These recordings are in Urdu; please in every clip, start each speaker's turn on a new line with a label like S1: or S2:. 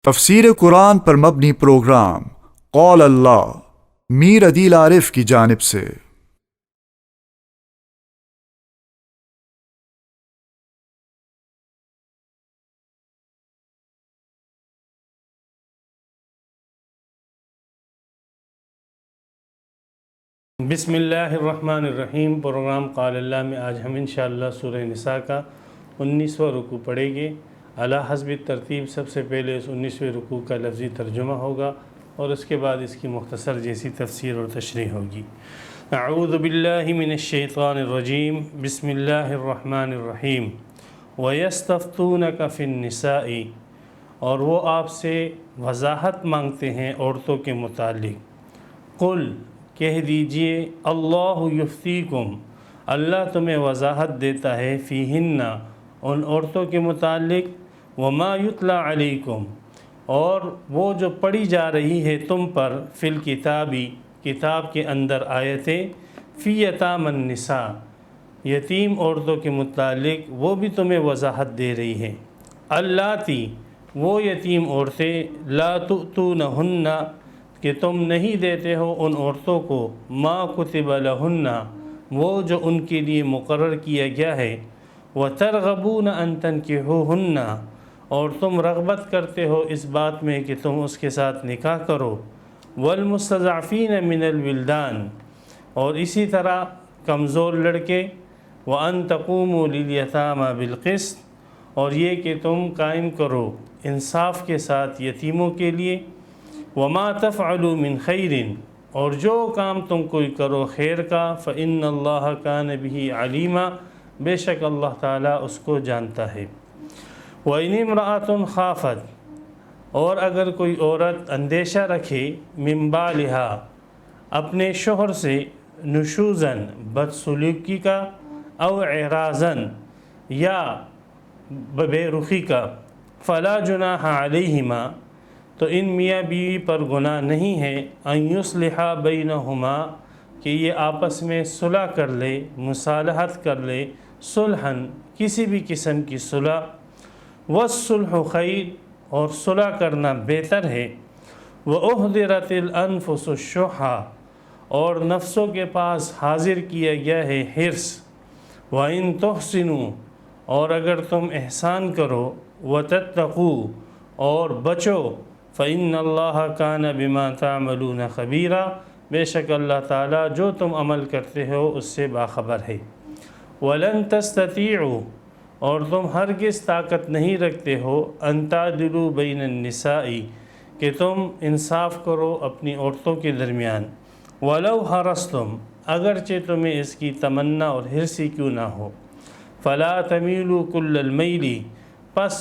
S1: تفسیر قرآن پر مبنی پروگرام قول اللہ میر عدیل عارف کی جانب سے۔
S2: بسم اللہ الرحمن الرحیم۔ پروگرام قال اللہ میں آج ہم انشاءاللہ سورہ نساء کا 19واں رکوع پڑھیں گے۔ علی حسب ترتیب سب سے پہلے اس 19ویں رکوع کا لفظی ترجمہ ہوگا اور اس کے بعد اس کی مختصر جیسی تفسیر اور تشریح ہوگی۔ اعوذ باللہ من الشیطان الرجیم، بسم اللہ الرحمن الرحیم۔ وَيَسْتَفْتُونَكَ فِي النِّسَاءِ، اور وہ آپ سے وضاحت مانگتے ہیں عورتوں کے متعلق۔ قل، کہہ دیجئے، اللہ یفتیکم، اللہ تمہیں وضاحت دیتا ہے، فیہن، ان عورتوں کے متعلق، وما یتلا علیکم، اور وہ جو پڑھی جا رہی ہے تم پر، فی الکتابی، کتاب کے اندر آیتیں، فی یتام النساء، یتیم عورتوں کے متعلق وہ بھی تمہیں وضاحت دے رہی ہے۔ اللاتی، وہ یتیم عورتیں، لا تؤتونہن، کہ تم نہیں دیتے ہو ان عورتوں کو، ما کتب لہن، وہ جو ان کے لیے مقرر کیا گیا ہے، وترغبون ان تنکحوہن، اور تم رغبت کرتے ہو اس بات میں کہ تم اس کے ساتھ نکاح کرو، والمستضعفین من الولدان، اور اسی طرح کمزور لڑکے، وان تقوموا للیتامی بالقسط، اور یہ کہ تم قائم کرو انصاف کے ساتھ یتیموں کے لیے، وما تفعلوا من خیر، اور جو کام تم کوئی کرو خیر کا، فإن اللہ کان بہ علیما، بے شک اللہ تعالیٰ اس کو جانتا ہے۔ وإن امرأة خافت، اور اگر کوئی عورت اندیشہ رکھے، من بالہا، اپنے شوہر سے، نشوزاً، بدسلوکی کا، او اعراضاً، یا بے رخی کا، فلا جناح علیہما، تو ان میاں بیوی پر گناہ نہیں ہے، ان یصلحا بینہما، کہ یہ آپس میں صلح کر لے، مصالحت کر لے، صلحاً، کسی بھی قسم کی صلح، والصلح خیر، اور صلح کرنا بہتر ہے، وأحضرت الانفس الشح، اور نفسوں کے پاس حاضر کیا گیا ہے حرص، وإن تحسنوا، اور اگر تم احسان کرو، وتتقوا، اور بچو، فإن اللہ کان بما تعملون خبیرا، بے شک اللہ تعالیٰ جو تم عمل کرتے ہو اس سے باخبر ہے۔ ولن تستطیعوا، اور تم ہرگز طاقت نہیں رکھتے ہو، ان تعدلوا بین النساء، کہ تم انصاف کرو اپنی عورتوں کے درمیان، ولو حرصتم، اگرچہ تمہیں اس کی تمنا اور حرصی کیوں نہ ہو، فلا تمیلوا کل المیل، پس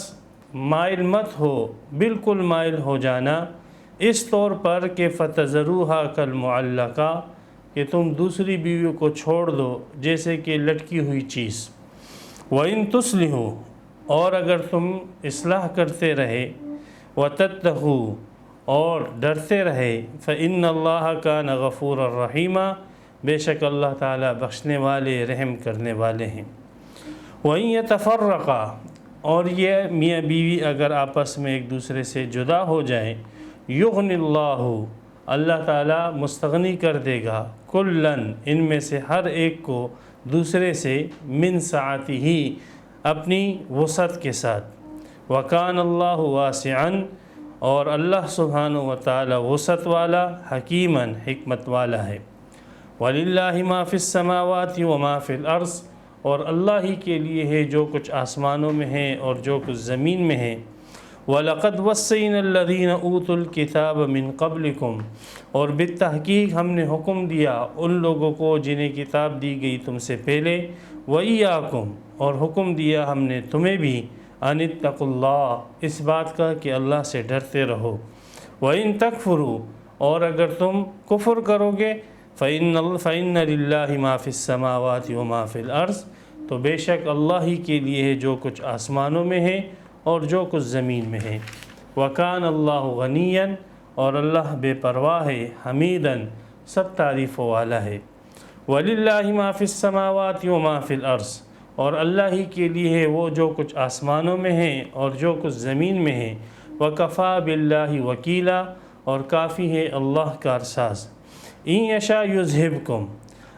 S2: مائل مت ہو، بالکل مائل ہو جانا، اس طور پر کہ فتذروہا کالمعلقہ، کہ تم دوسری بیویوں کو چھوڑ دو جیسے کہ لٹکی ہوئی چیز، وَإِن تُصْلِحُوا، اور اگر تم اصلاح کرتے رہے، وَتَتَّقُوا، اور ڈرتے رہے، فَإِنَّ اللَّهَ كَانَ غَفُورًا رَحِيمًا، بے شک اللہ تعالیٰ بخشنے والے، رحم کرنے والے ہیں۔ وَإِن يَتَفَرَّقَا، اور یہ میاں بیوی اگر آپس میں ایک دوسرے سے جدا ہو جائیں، یغنی اللہ، اللہ تعالیٰ مستغنی کر دے گا، کلن، ان میں سے ہر ایک کو دوسرے سے، من سعتہ، اپنی وسعت کے ساتھ، وکان اللہ واسعا، اور اللہ سبحانہ وتعالی وسعت والا، حکیما، حکمت والا ہے۔ وللہ ما فی السماوات وما فی الارض، اور اللہ ہی کے لیے ہے جو کچھ آسمانوں میں ہے اور جو کچھ زمین میں ہے۔ وَلَقَدْ وَصَّيْنَا الَّذِينَ أُوتُوا الْكِتَابَ مِن قَبْلِكُمْ، اور بالتحقیق ہم نے حکم دیا ان لوگوں کو جنہیں کتاب دی گئی تم سے پہلے، وَإِيَّاكُمْ، اور حکم دیا ہم نے تمہیں بھی، أَنِ اتَّقُوا اللَّهَ، اس بات کا کہ اللہ سے ڈرتے رہو، وَإِن تَكْفُرُوا، اور اگر تم کفر کرو گے، فَإِنَّ لِلَّهِ مَا فِي السَّمَاوَاتِ وَمَا فِي الْأَرْضِ، تو بے شک اللہ ہی کے لیے ہے جو کچھ آسمانوں میں ہے اور جو کچھ زمین میں ہے۔ وَكَانَ اللَّهُ غَنِيًّا، اور اللہ بے پرواہ ہے، حمیداً، سب تعریفوں والا ہے۔ وَلِلَّهِ مَا فِي السَّمَاوَاتِ وَمَا فِي الْأَرْضِ، اور اللہ ہی کے لیے ہے وہ جو کچھ آسمانوں میں ہے اور جو کچھ زمین میں ہے۔ وکفا باللہ وکیلا، اور کافی ہے اللہ کارساز۔ ان یشاء یذہبکم،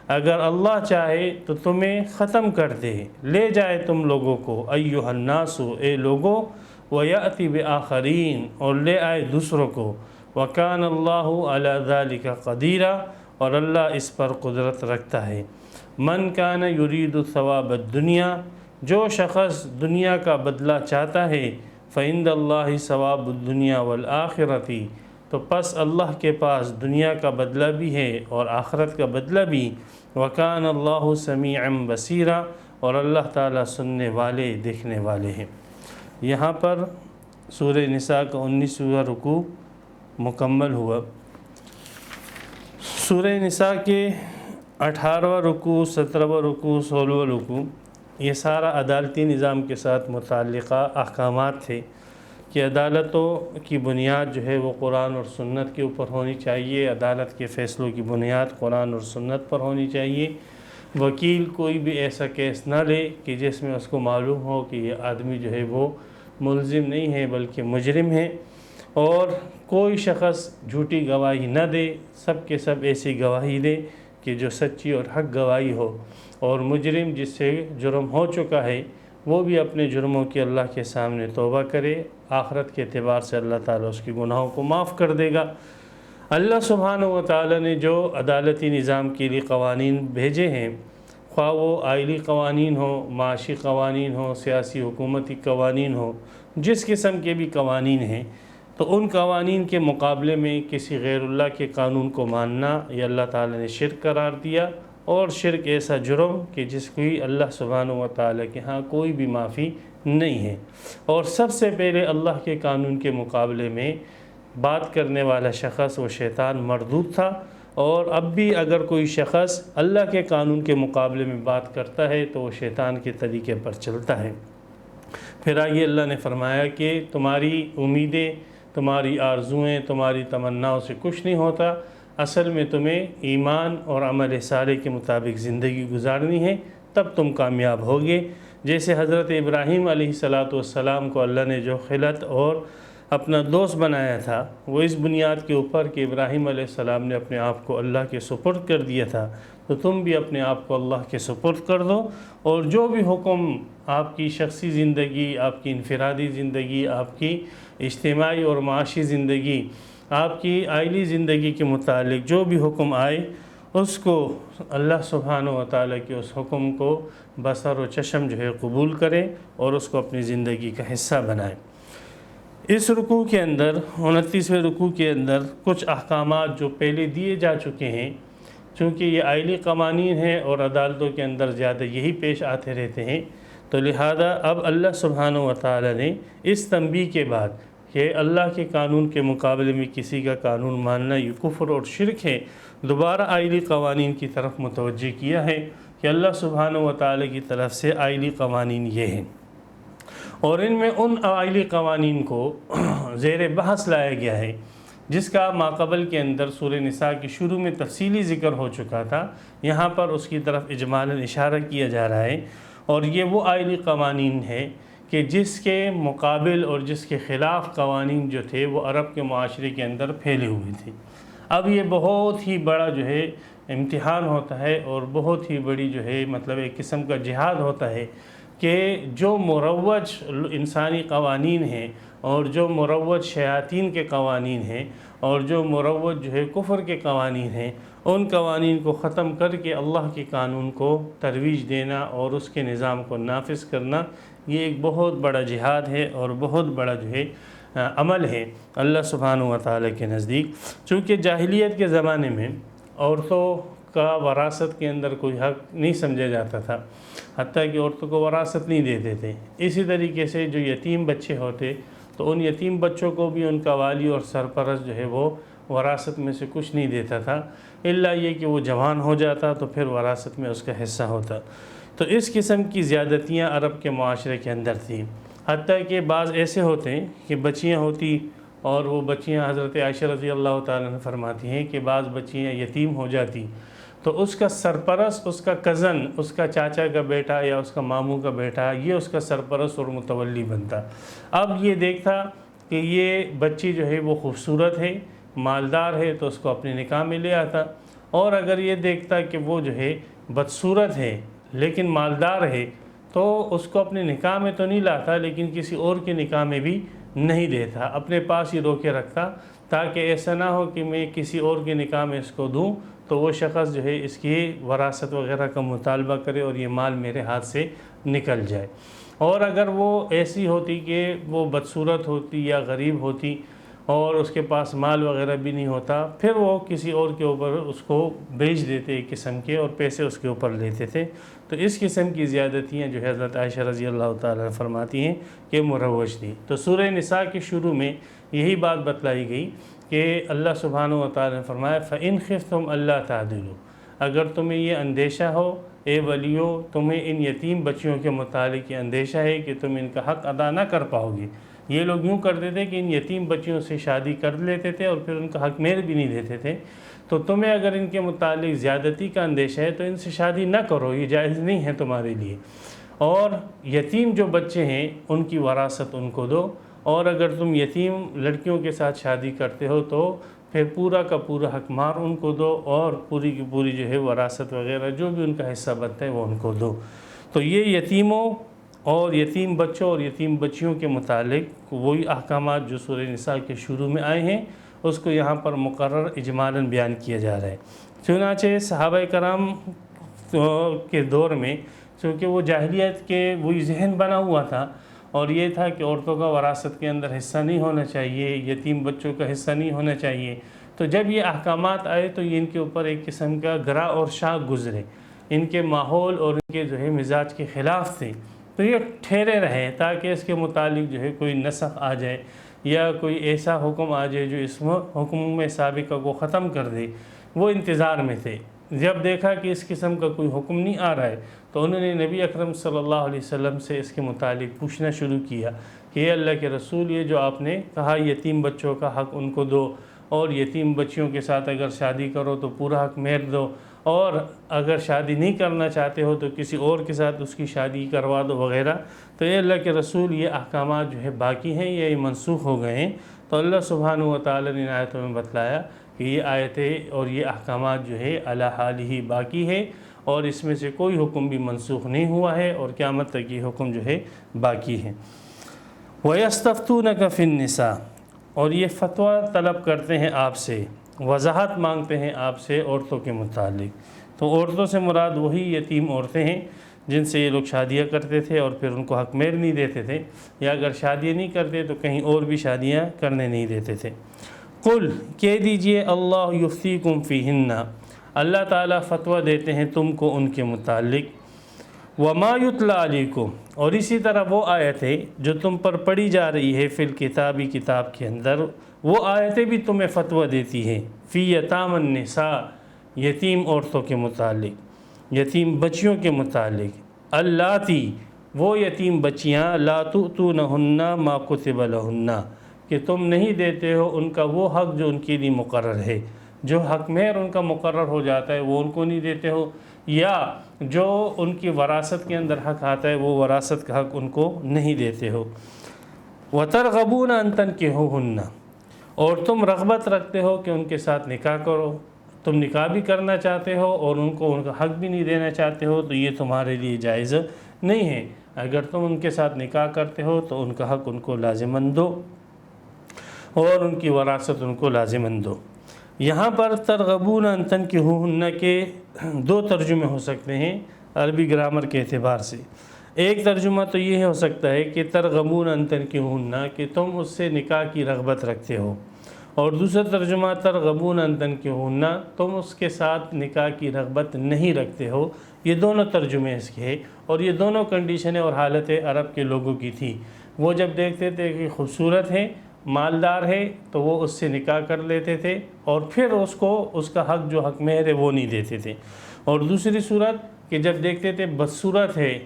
S2: اگر اللہ چاہے تو تمہیں ختم کر دے، لے جائے تم لوگوں کو، ایھا الناس، اے لوگو، ویأتی بآخرین، اور لے آئے دوسروں کو، وکان اللہ علی ذلک قدیرا، اور اللہ اس پر قدرت رکھتا ہے۔ من کان یرید ثواب الدنیا، جو شخص دنیا کا بدلہ چاہتا ہے، فعند اللہ ثواب الدنیا والآخرۃ، تو پس اللہ کے پاس دنیا کا بدلہ بھی ہے اور آخرت کا بدلہ بھی، وکان اللہ سمیعا بصیرا، اور اللہ تعالیٰ سننے والے دیکھنے والے ہیں۔ یہاں پر سورہ نساء کا 19واں رکوع مکمل ہوا۔ سورہ نساء کے 18واں رکوع، 17واں رکوع، 16واں رکوع، یہ سارا عدالتی نظام کے ساتھ متعلقہ احکامات تھے کہ عدالتوں کی بنیاد جو ہے وہ قرآن اور سنت کے اوپر ہونی چاہیے، عدالت کے فیصلوں کی بنیاد قرآن اور سنت پر ہونی چاہیے۔ وکیل کوئی بھی ایسا کیس نہ لے کہ جس میں اس کو معلوم ہو کہ یہ آدمی جو ہے وہ ملزم نہیں ہے بلکہ مجرم ہے، اور کوئی شخص جھوٹی گواہی نہ دے، سب کے سب ایسی گواہی دے کہ جو سچی اور حق گواہی ہو، اور مجرم جس سے جرم ہو چکا ہے وہ بھی اپنے جرموں کی اللہ کے سامنے توبہ کرے، آخرت کے اعتبار سے اللہ تعالیٰ اس کی گناہوں کو معاف کر دے گا۔ اللہ سبحانہ و تعالیٰ نے جو عدالتی نظام کے لیے قوانین بھیجے ہیں، خواہ وہ آئلی قوانین ہو، معاشی قوانین ہو، سیاسی حکومتی قوانین ہو، جس قسم کے بھی قوانین ہیں، تو ان قوانین کے مقابلے میں کسی غیر اللہ کے قانون کو ماننا یہ اللہ تعالیٰ نے شرک قرار دیا، اور شرک ایسا جرم کہ جس کی اللہ سبحانہ و تعالیٰ کے ہاں کوئی بھی معافی نہیں ہے۔ اور سب سے پہلے اللہ کے قانون کے مقابلے میں بات کرنے والا شخص وہ شیطان مردود تھا، اور اب بھی اگر کوئی شخص اللہ کے قانون کے مقابلے میں بات کرتا ہے تو وہ شیطان کے طریقے پر چلتا ہے۔ پھر آگے اللہ نے فرمایا کہ تمہاری امیدیں، تمہاری آرزوئیں، تمہاری تمناؤں سے کچھ نہیں ہوتا، اصل میں تمہیں ایمان اور عمل صالح کے مطابق زندگی گزارنی ہے، تب تم کامیاب ہوگے۔ جیسے حضرت ابراہیم علیہ السلام کو اللہ نے جو خلت اور اپنا دوست بنایا تھا، وہ اس بنیاد کے اوپر کہ ابراہیم علیہ السلام نے اپنے آپ کو اللہ کے سپرد کر دیا تھا، تو تم بھی اپنے آپ کو اللہ کے سپرد کر دو، اور جو بھی حکم آپ کی شخصی زندگی، آپ کی انفرادی زندگی، آپ کی اجتماعی اور معاشی زندگی، آپ کی آئلی زندگی کے متعلق جو بھی حکم آئے، اس کو اللہ سبحانہ و تعالیٰ کے اس حکم کو بصر و چشم جو ہے قبول کریں اور اس کو اپنی زندگی کا حصہ بنائیں۔ اس رکوع کے اندر، 29ویں رکوع کے اندر کچھ احکامات جو پہلے دیے جا چکے ہیں، چونکہ یہ آئلی قوانین ہیں اور عدالتوں کے اندر زیادہ یہی پیش آتے رہتے ہیں، تو لہذا اب اللہ سبحانہ و تعالیٰ نے اس تنبیہ کے بعد کہ اللہ کے قانون کے مقابلے میں کسی کا قانون ماننا یہ کفر اور شرک ہے، دوبارہ آئلی قوانین کی طرف متوجہ کیا ہے کہ اللہ سبحانہ و تعالیٰ کی طرف سے آئلی قوانین یہ ہیں، اور ان میں ان آئلی قوانین کو زیر بحث لایا گیا ہے جس کا ماقبل کے اندر سورہ نساء کی شروع میں تفصیلی ذکر ہو چکا تھا۔ یہاں پر اس کی طرف اجمالاً اشارہ کیا جا رہا ہے، اور یہ وہ آئلی قوانین ہے کہ جس کے مقابل اور جس کے خلاف قوانین جو تھے وہ عرب کے معاشرے کے اندر پھیلے ہوئے تھے۔ اب یہ بہت ہی بڑا جو ہے امتحان ہوتا ہے، اور بہت ہی بڑی جو ہے مطلب ایک قسم کا جہاد ہوتا ہے کہ جو مروج انسانی قوانین ہیں، اور جو مروج شیاطین کے قوانین ہیں، اور جو مروج جو ہے کفر کے قوانین ہیں، ان قوانین کو ختم کر کے اللہ کے قانون کو ترویج دینا اور اس کے نظام کو نافذ کرنا، یہ ایک بہت بڑا جہاد ہے اور بہت بڑا جو ہے عمل ہے اللہ سبحانہ و تعالیٰ کے نزدیک۔ چونکہ جاہلیت کے زمانے میں عورتوں کا وراثت کے اندر کوئی حق نہیں سمجھا جاتا تھا، حتیٰ کہ عورتوں کو وراثت نہیں دیتے تھے۔ اسی طریقے سے جو یتیم بچے ہوتے تو ان یتیم بچوں کو بھی ان کا والی اور سرپرست جو ہے وہ وراثت میں سے کچھ نہیں دیتا تھا، الا یہ کہ وہ جوان ہو جاتا تو پھر وراثت میں اس کا حصہ ہوتا۔ تو اس قسم کی زیادتیاں عرب کے معاشرے کے اندر تھیں، حتیٰ کہ بعض ایسے ہوتے ہیں کہ بچیاں ہوتی، اور وہ بچیاں حضرت عائشہ رضی اللہ تعالیٰ عنہ فرماتی ہیں کہ بعض بچیاں یتیم ہو جاتی تو اس کا سرپرست، اس کا کزن، اس کا چاچا کا بیٹا یا اس کا ماموں کا بیٹا، یہ اس کا سرپرست اور متولی بنتا۔ اب یہ دیکھتا کہ یہ بچی جو ہے وہ خوبصورت ہے، مالدار ہے، تو اس کو اپنے نکاح میں لے آتا، اور اگر یہ دیکھتا کہ وہ جو ہے بدصورت ہے لیکن مالدار ہے تو اس کو اپنے نکاح میں تو نہیں لاتا، لیکن کسی اور کے نکاح میں بھی نہیں دیتا، اپنے پاس ہی روکے رکھتا، تاکہ ایسا نہ ہو کہ میں کسی اور کے نکاح میں اس کو دوں تو وہ شخص جو ہے اس کی وراثت وغیرہ کا مطالبہ کرے اور یہ مال میرے ہاتھ سے نکل جائے۔ اور اگر وہ ایسی ہوتی کہ وہ بدصورت ہوتی یا غریب ہوتی اور اس کے پاس مال وغیرہ بھی نہیں ہوتا، پھر وہ کسی اور کے اوپر اس کو بیچ دیتے ایک قسم کے، اور پیسے اس کے اوپر لیتے تھے۔ تو اس قسم کی زیادتیاں جو ہے حضرت عائشہ رضی اللہ تعالیٰ فرماتی ہیں کہ مروج تھی۔ تو سورہ نساء کے شروع میں یہی بات بتلائی گئی کہ اللہ سبحانہ و تعالیٰ نے فرمایا فَإِنْ خِفْتُمْ أَلَّا تَعْدِلُوا، اگر تمہیں یہ اندیشہ ہو اے ولیو، تمہیں ان یتیم بچیوں کے متعلق یہ اندیشہ ہے کہ تم ان کا حق ادا نہ کر پاؤ گے۔ یہ لوگ یوں کرتے تھے کہ ان یتیم بچیوں سے شادی کر لیتے تھے اور پھر ان کا حق مہر بھی نہیں دیتے تھے، تو تمہیں اگر ان کے متعلق زیادتی کا اندیشہ ہے تو ان سے شادی نہ کرو، یہ جائز نہیں ہے تمہارے لیے، اور یتیم جو بچے ہیں ان کی وراثت ان کو دو، اور اگر تم یتیم لڑکیوں کے ساتھ شادی کرتے ہو تو پھر پورا کا پورا حق مار ان کو دو، اور پوری کی پوری جو ہے وراثت وغیرہ جو بھی ان کا حصہ بنتا ہے وہ ان کو دو۔ تو یہ یتیموں اور یتیم بچوں اور یتیم بچیوں کے متعلق وہی احکامات جو سورہ نساء کے شروع میں آئے ہیں اس کو یہاں پر مقرر اجمالاً بیان کیا جا رہا ہے۔ چنانچہ صحابہ کرام کے دور میں چونکہ وہ جاہلیت کے وہی ذہن بنا ہوا تھا، اور یہ تھا کہ عورتوں کا وراثت کے اندر حصہ نہیں ہونا چاہیے، یتیم بچوں کا حصہ نہیں ہونا چاہیے، تو جب یہ احکامات آئے تو یہ ان کے اوپر ایک قسم کا گرا اور شاک گزرے، ان کے ماحول اور ان کے جو ہے مزاج کے خلاف تھے، تو یہ ٹھہرے رہے تاکہ اس کے متعلق جو ہے کوئی نسخ آ جائے یا کوئی ایسا حکم آ جائے جو اس حکم سابقہ کو ختم کر دے۔ وہ انتظار میں تھے۔ جب دیکھا کہ اس قسم کا کوئی حکم نہیں آ رہا ہے تو انہوں نے نبی اکرم صلی اللہ علیہ وسلم سے اس کے متعلق پوچھنا شروع کیا کہ اے اللہ کے رسول، یہ جو آپ نے کہا یتیم بچوں کا حق ان کو دو، اور یتیم بچیوں کے ساتھ اگر شادی کرو تو پورا حق مہر دو، اور اگر شادی نہیں کرنا چاہتے ہو تو کسی اور کے ساتھ اس کی شادی کروا دو وغیرہ، تو اے اللہ کے رسول یہ احکامات جو ہے باقی ہیں، یہ منسوخ ہو گئے ہیں۔ تو اللہ سبحانہ و تعالیٰ نے ان آیتوں میں بتلایا کہ یہ آیتیں اور یہ احکامات جو ہے علی حال ہی باقی ہے، اور اس میں سے کوئی حکم بھی منسوخ نہیں ہوا ہے، اور قیامت تک یہ حکم جو ہے باقی ہے۔ وَيَسْتَفْتُونَكَ فِي النِّسَاءِ، اور یہ فتویٰ طلب کرتے ہیں آپ سے، وضاحت مانگتے ہیں آپ سے عورتوں کے متعلق۔ تو عورتوں سے مراد وہی یتیم عورتیں ہیں جن سے یہ لوگ شادیاں کرتے تھے اور پھر ان کو حق مہر نہیں دیتے تھے، یا اگر شادیاں نہیں کرتے تو کہیں اور بھی شادیاں کرنے نہیں دیتے تھے۔ قل، کہہ دیجئے اللہ یفتیکم فیہن، اللہ تعالیٰ فتویٰ دیتے ہیں تم کو ان کے متعلق۔ وما یتلی علیکم، اور اسی طرح وہ آیتیں جو تم پر پڑھی جا رہی ہے فی الکتابی، کتاب کے اندر، وہ آیتیں بھی تمہیں فتویٰ دیتی ہیں فی یتام النساء، یتیم عورتوں کے متعلق، یتیم بچیوں کے متعلق، اللاتی، وہ یتیم بچیاں، لا تؤتونہن ما کتب لہن، کہ تم نہیں دیتے ہو ان کا وہ حق جو ان کے لیے مقرر ہے، جو حق مہر ان کا مقرر ہو جاتا ہے وہ ان کو نہیں دیتے ہو، یا جو ان کی وراثت کے اندر حق آتا ہے وہ وراثت کا حق ان کو نہیں دیتے ہو۔ وَتَرْغَبُونَ أَن تَنكِحُوهُنَّ، اور تم رغبت رکھتے ہو کہ ان کے ساتھ نکاح کرو، تم نکاح بھی کرنا چاہتے ہو اور ان کو ان کا حق بھی نہیں دینا چاہتے ہو، تو یہ تمہارے لیے جائز نہیں ہے۔ اگر تم ان کے ساتھ نکاح کرتے ہو تو ان کا حق ان کو لازماً دو، اور ان کی وراثت ان کو لازماً دو۔ یہاں پر ترغبون ان تنکحوہن کے دو ترجمے ہو سکتے ہیں عربی گرامر کے اعتبار سے۔ ایک ترجمہ تو یہ ہو سکتا ہے کہ ترغبون ان تنکحوہن، کہ تم اس سے نکاح کی رغبت رکھتے ہو، اور دوسرا ترجمہ ترغبون ان تنکحوہن، تم اس کے ساتھ نکاح کی رغبت نہیں رکھتے ہو۔ یہ دونوں ترجمے اس کے ہیں، اور یہ دونوں کنڈیشنیں اور حالتیں عرب کے لوگوں کی تھی۔ وہ جب دیکھتے تھے کہ خوبصورت ہے، مالدار ہے، تو وہ اس سے نکاح کر لیتے تھے، اور پھر اس کو اس کا حق جو حق مہر ہے وہ نہیں دیتے تھے۔ اور دوسری صورت کہ جب دیکھتے تھے بدصورت ہے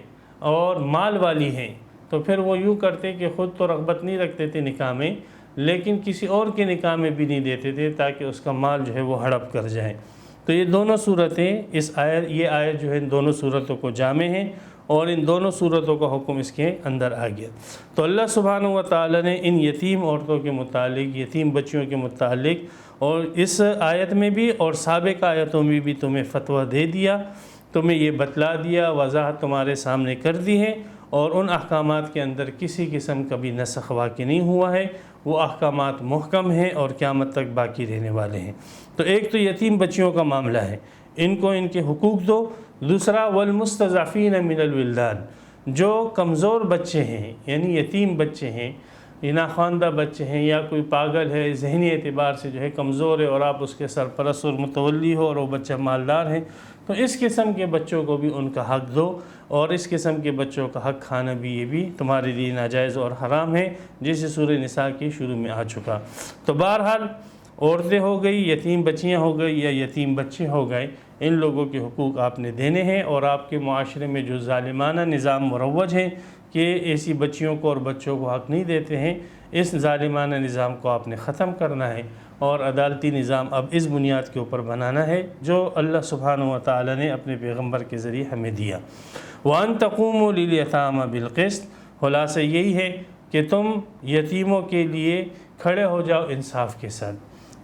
S2: اور مال والی ہے، تو پھر وہ یوں کرتے کہ خود تو رغبت نہیں رکھتے تھے نکاح میں، لیکن کسی اور کے نکاح میں بھی نہیں دیتے تھے تاکہ اس کا مال جو ہے وہ ہڑپ کر جائے۔ تو یہ دونوں صورتیں یہ آیت جو ہے ان دونوں صورتوں کو جامع ہیں، اور ان دونوں صورتوں کا حکم اس کے اندر آ گیا۔ تو اللہ سبحانہ و تعالیٰ نے ان یتیم عورتوں کے متعلق، یتیم بچیوں کے متعلق، اور اس آیت میں بھی اور سابق آیتوں میں بھی تمہیں فتویٰ دے دیا، تمہیں یہ بتلا دیا، وضاحت تمہارے سامنے کر دی ہے، اور ان احکامات کے اندر کسی قسم کا بھی نسخ واقع نہیں ہوا ہے، وہ احکامات محکم ہیں اور قیامت تک باقی رہنے والے ہیں۔ تو ایک تو یتیم بچیوں کا معاملہ ہے، ان کو ان کے حقوق دو۔ دوسرا والمستضعفین من الولدان، جو کمزور بچے ہیں، یعنی یتیم بچے ہیں، ناخواندہ بچے ہیں، یا کوئی پاگل ہے، ذہنی اعتبار سے جو ہے کمزور ہے، اور آپ اس کے سرپرست اور متولی ہو اور وہ بچہ مالدار ہے، تو اس قسم کے بچوں کو بھی ان کا حق دو، اور اس قسم کے بچوں کا حق کھانا بھی یہ بھی تمہارے لیے ناجائز اور حرام ہے، جیسے سورہ نساء کی شروع میں آ چکا۔ تو بہرحال عورتیں ہو گئی، یتیم بچیاں ہو گئی یا یتیم بچے ہو گئے، ان لوگوں کے حقوق آپ نے دینے ہیں، اور آپ کے معاشرے میں جو ظالمانہ نظام مروج ہے کہ ایسی بچیوں کو اور بچوں کو حق نہیں دیتے ہیں، اس ظالمانہ نظام کو آپ نے ختم کرنا ہے، اور عدالتی نظام اب اس بنیاد کے اوپر بنانا ہے جو اللہ سبحانہ و تعالی نے اپنے پیغمبر کے ذریعے ہمیں دیا۔ وَأَن تَقُومُوا لِلْيَتَامَى بِالْقِسْطِ، خلاصہ یہی ہے کہ تم یتیموں کے لیے کھڑے ہو جاؤ انصاف کے ساتھ،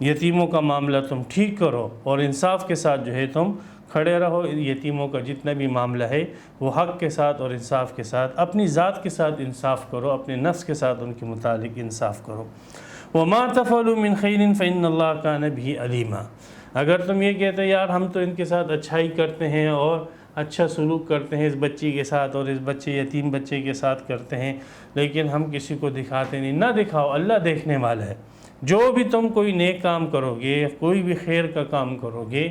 S2: یتیموں کا معاملہ تم ٹھیک کرو، اور انصاف کے ساتھ جو ہے تم کھڑے رہو۔ یتیموں کا جتنا بھی معاملہ ہے وہ حق کے ساتھ اور انصاف کے ساتھ، اپنی ذات کے ساتھ انصاف کرو، اپنے نفس کے ساتھ ان کے متعلق انصاف کرو۔ وَمَا تَفْعَلُوا مِنْ خَيْرٍ فَإِنَّ اللَّهَ كَانَ بِهِ عَلِيمًا، اگر تم یہ کہتے یار ہم تو ان کے ساتھ اچھائی کرتے ہیں اور اچھا سلوک کرتے ہیں، اس بچی کے ساتھ اور اس بچے یتیم بچے کے ساتھ کرتے ہیں، لیکن ہم کسی کو دکھاتے نہیں، نہ دکھاؤ، اللہ دیکھنے والا ہے۔ جو بھی تم کوئی نیک کام کرو گے، کوئی بھی خیر کا کام کرو گے،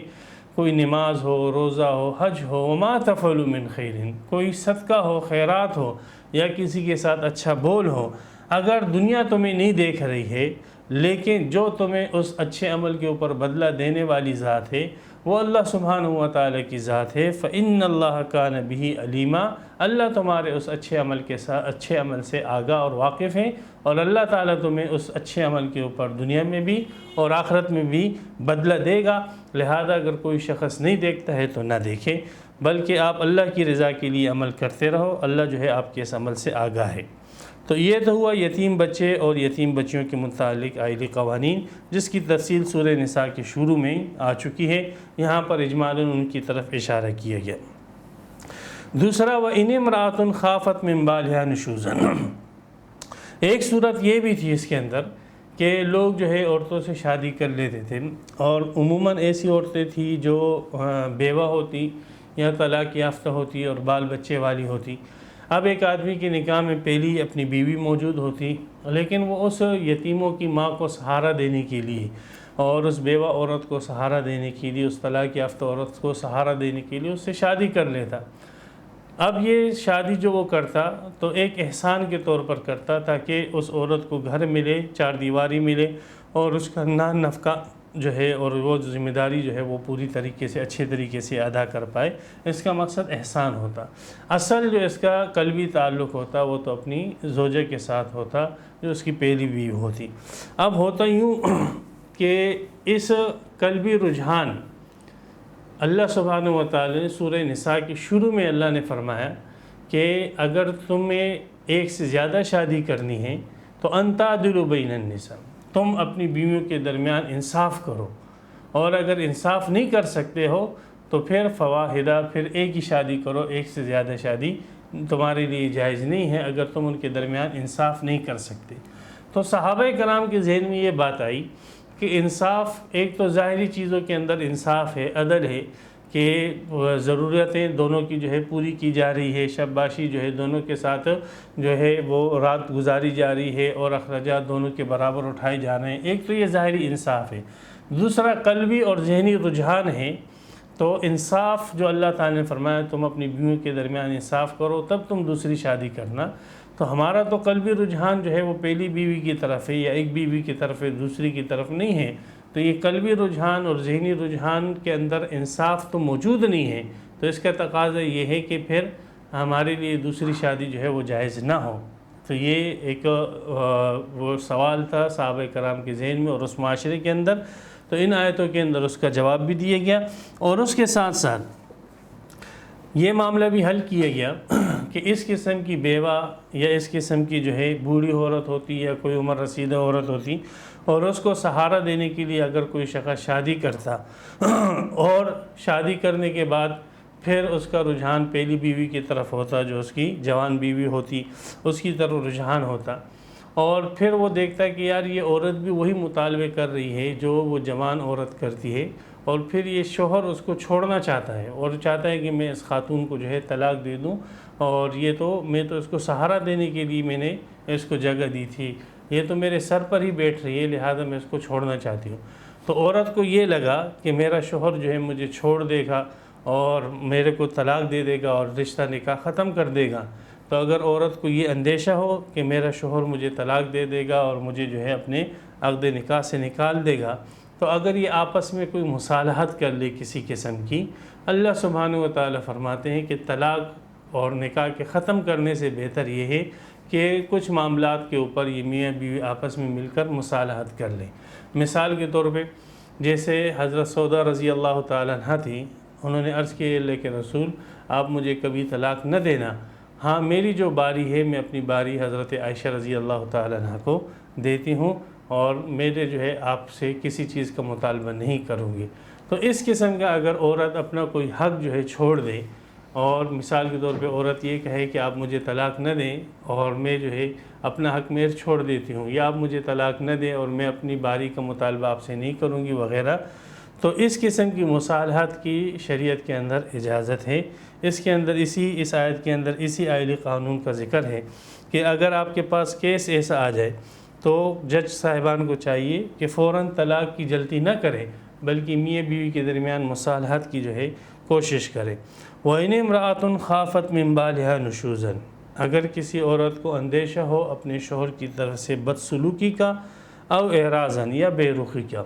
S2: کوئی نماز ہو، روزہ ہو، حج ہو، وما تفعلوا من خیر، کوئی صدقہ ہو، خیرات ہو، یا کسی کے ساتھ اچھا بول ہو، اگر دنیا تمہیں نہیں دیکھ رہی ہے، لیکن جو تمہیں اس اچھے عمل کے اوپر بدلہ دینے والی ذات ہے وہ اللہ سبحانہ و تعالیٰ کی ذات ہے، فَإِنَّ اللَّهَ كَانَ بِهِ عَلِيمًا، اللہ تمہارے اس اچھے عمل کے ساتھ، اچھے عمل سے آگاہ اور واقف ہے، اور اللہ تعالیٰ تمہیں اس اچھے عمل کے اوپر دنیا میں بھی اور آخرت میں بھی بدلہ دے گا۔ لہذا اگر کوئی شخص نہیں دیکھتا ہے تو نہ دیکھے، بلکہ آپ اللہ کی رضا کے لیے عمل کرتے رہو، اللہ جو ہے آپ کے اس عمل سے آگاہ ہے۔ تو یہ تو ہوا یتیم بچے اور یتیم بچیوں کے متعلق آئلی قوانین، جس کی تفصیل سورہ نساء کے شروع میں آ چکی ہے، یہاں پر اجمالاً ان کی طرف اشارہ کیا گیا۔ دوسرا وَإِنِ امْرَأَةٌ خَافَتْ مِنْ بَالِهَا نُشُوزًا، ایک صورت یہ بھی تھی اس کے اندر کہ لوگ جو ہے عورتوں سے شادی کر لیتے تھے، اور عموماً ایسی عورتیں تھیں جو بیوہ ہوتی یا طلاق یافتہ ہوتی اور بال بچے والی ہوتی۔ اب ایک آدمی کے نکاح میں پہلی اپنی بیوی موجود ہوتی، لیکن وہ اس یتیموں کی ماں کو سہارا دینے کے لیے اور اس بیوہ عورت کو سہارا دینے کے لیے، اس طلاق یافتہ عورت کو سہارا دینے کے لیے اس سے شادی کر لیتا۔ اب یہ شادی جو وہ کرتا تو ایک احسان کے طور پر کرتا، تاکہ اس عورت کو گھر ملے، چار دیواری ملے، اور اس کا نفقہ جو ہے اور وہ ذمہ داری جو ہے وہ پوری طریقے سے اچھے طریقے سے ادا کر پائے۔ اس کا مقصد احسان ہوتا۔ اصل جو اس کا قلبی تعلق ہوتا وہ تو اپنی زوجہ کے ساتھ ہوتا، جو اس کی پہلی بیوی ہوتی۔ اب ہوتا یوں کہ اس قلبی رجحان اللہ سبحانہ و تعالی نے سورہ نساء کی شروع میں اللہ نے فرمایا کہ اگر تمہیں ایک سے زیادہ شادی کرنی ہے تو ان تعدلوا بین النساء، تم اپنی بیویوں کے درمیان انصاف کرو، اور اگر انصاف نہیں کر سکتے ہو تو پھر فواحدہ، پھر ایک ہی شادی کرو، ایک سے زیادہ شادی تمہارے لیے جائز نہیں ہے اگر تم ان کے درمیان انصاف نہیں کر سکتے۔ تو صحابہ کرام کے ذہن میں یہ بات آئی کہ انصاف ایک تو ظاہری چیزوں کے اندر انصاف ہے، عدل ہے کہ ضرورتیں دونوں کی جو ہے پوری کی جا رہی ہے، شاباشی جو ہے دونوں کے ساتھ جو ہے وہ رات گزاری جا رہی ہے، اور اخراجات دونوں کے برابر اٹھائے جا رہے ہیں، ایک تو یہ ظاہری انصاف ہے۔ دوسرا قلبی اور ذہنی رجحان ہے، تو انصاف جو اللہ تعالیٰ نے فرمایا تم اپنی بیویوں کے درمیان انصاف کرو تب تم دوسری شادی کرنا، تو ہمارا تو قلبی رجحان جو ہے وہ پہلی بیوی کی طرف ہے، یا ایک بیوی کی طرف ہے، دوسری کی طرف نہیں ہے۔ تو یہ قلبی رجحان اور ذہنی رجحان کے اندر انصاف تو موجود نہیں ہے، تو اس کا تقاضا یہ ہے کہ پھر ہمارے لیے دوسری شادی جو ہے وہ جائز نہ ہو۔ تو یہ ایک وہ سوال تھا صحابہ کرام کے ذہن میں اور اس معاشرے کے اندر، تو ان آیتوں کے اندر اس کا جواب بھی دیا گیا۔ اور اس کے ساتھ ساتھ یہ معاملہ بھی حل کیا گیا کہ اس قسم کی بیوہ یا اس قسم کی جو ہے بوڑھی عورت ہوتی یا کوئی عمر رسیدہ عورت ہوتی اور اس کو سہارا دینے کے لیے اگر کوئی شخص شادی کرتا اور شادی کرنے کے بعد پھر اس کا رجحان پہلی بیوی کی طرف ہوتا، جو اس کی جوان بیوی ہوتی اس کی طرف رجحان ہوتا، اور پھر وہ دیکھتا ہے کہ یار یہ عورت بھی وہی مطالبے کر رہی ہے جو وہ جوان عورت کرتی ہے، اور پھر یہ شوہر اس کو چھوڑنا چاہتا ہے اور چاہتا ہے کہ میں اس خاتون کو جو ہے طلاق دے دوں، اور میں تو اس کو سہارا دینے کے لیے میں نے اس کو جگہ دی تھی، یہ تو میرے سر پر ہی بیٹھ رہی ہے، لہذا میں اس کو چھوڑنا چاہتی ہوں۔ تو عورت کو یہ لگا کہ میرا شوہر جو ہے مجھے چھوڑ دے گا اور میرے کو طلاق دے دے گا اور رشتہ نکاح ختم کر دے گا۔ تو اگر عورت کو یہ اندیشہ ہو کہ میرا شوہر مجھے طلاق دے دے گا اور مجھے جو ہے اپنے عقد نکاح سے نکال دے گا، تو اگر یہ آپس میں کوئی مصالحت کر لے کسی قسم کی، اللہ سبحانہ و تعالیٰ فرماتے ہیں کہ طلاق اور نکاح کے ختم کرنے سے بہتر یہ ہے کہ کچھ معاملات کے اوپر یہ میاں بیوی آپس میں مل کر مصالحت کر لیں۔ مثال کے طور پہ جیسے حضرت سودا رضی اللہ تعالیٰ عنہ تھی، انہوں نے عرض کیا اللہ کے رسول آپ مجھے کبھی طلاق نہ دینا، ہاں میری جو باری ہے میں اپنی باری حضرت عائشہ رضی اللہ تعالیٰ عنہ کو دیتی ہوں، اور میرے جو ہے آپ سے کسی چیز کا مطالبہ نہیں کروں گی۔ تو اس قسم کا اگر عورت اپنا کوئی حق جو ہے چھوڑ دے، اور مثال کے طور پہ عورت یہ کہے کہ آپ مجھے طلاق نہ دیں اور میں جو ہے اپنا حق میر چھوڑ دیتی ہوں، یا آپ مجھے طلاق نہ دیں اور میں اپنی باری کا مطالبہ آپ سے نہیں کروں گی وغیرہ، تو اس قسم کی مصالحت کی شریعت کے اندر اجازت ہے۔ اس کے اندر اس آیت کے اندر اسی آئلی قانون کا ذکر ہے کہ اگر آپ کے پاس کیس ایسا آ جائے تو جج صاحبان کو چاہیے کہ فوراً طلاق کی جلدی نہ کرے، بلکہ میاں بیوی کے درمیان مصالحت کی جو ہے کوشش کرے۔ وَإِنِ امْرَأَةٌ خَافَتْ مِنْ بَالِهَا نُشُوزًا، اگر کسی عورت کو اندیشہ ہو اپنے شوہر کی طرف سے بدسلوکی کا، او اعراضاً یا بے رخی کا۔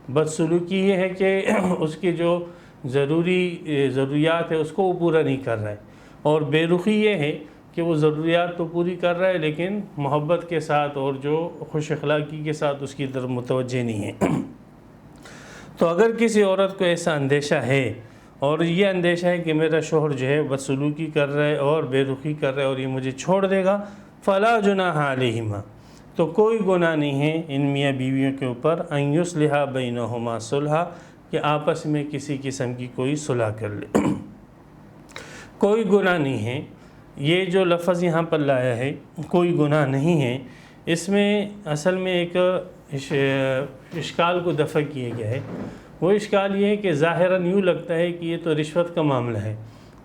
S2: بدسلوکی یہ ہے کہ اس کی جو ضروریات ہے اس کو وہ پورا نہیں کر رہا ہے، اور بے رخی یہ ہے کہ وہ ضروریات تو پوری کر رہا ہے لیکن محبت کے ساتھ اور جو خوش اخلاقی کے ساتھ اس کی طرف متوجہ نہیں ہے۔ تو اگر کسی عورت کو ایسا اندیشہ ہے، اور یہ اندیشہ ہے کہ میرا شوہر جو ہے بدسلوکی کر رہا ہے اور بے رخی کر رہا ہے اور یہ مجھے چھوڑ دے گا، فلا جناح علیہما، تو کوئی گناہ نہیں ہے ان میاں بیویوں کے اوپر، ان یصلحا بینہما صلحا، کہ آپس میں کسی قسم کی کوئی صلح کر لے۔ کوئی گناہ نہیں ہے، یہ جو لفظ یہاں پر لایا ہے کوئی گناہ نہیں ہے، اس میں اصل میں ایک اشکال کو دفع کیا گیا ہے۔ وہ اشکال یہ ہے کہ ظاہراً یوں لگتا ہے کہ یہ تو رشوت کا معاملہ ہے،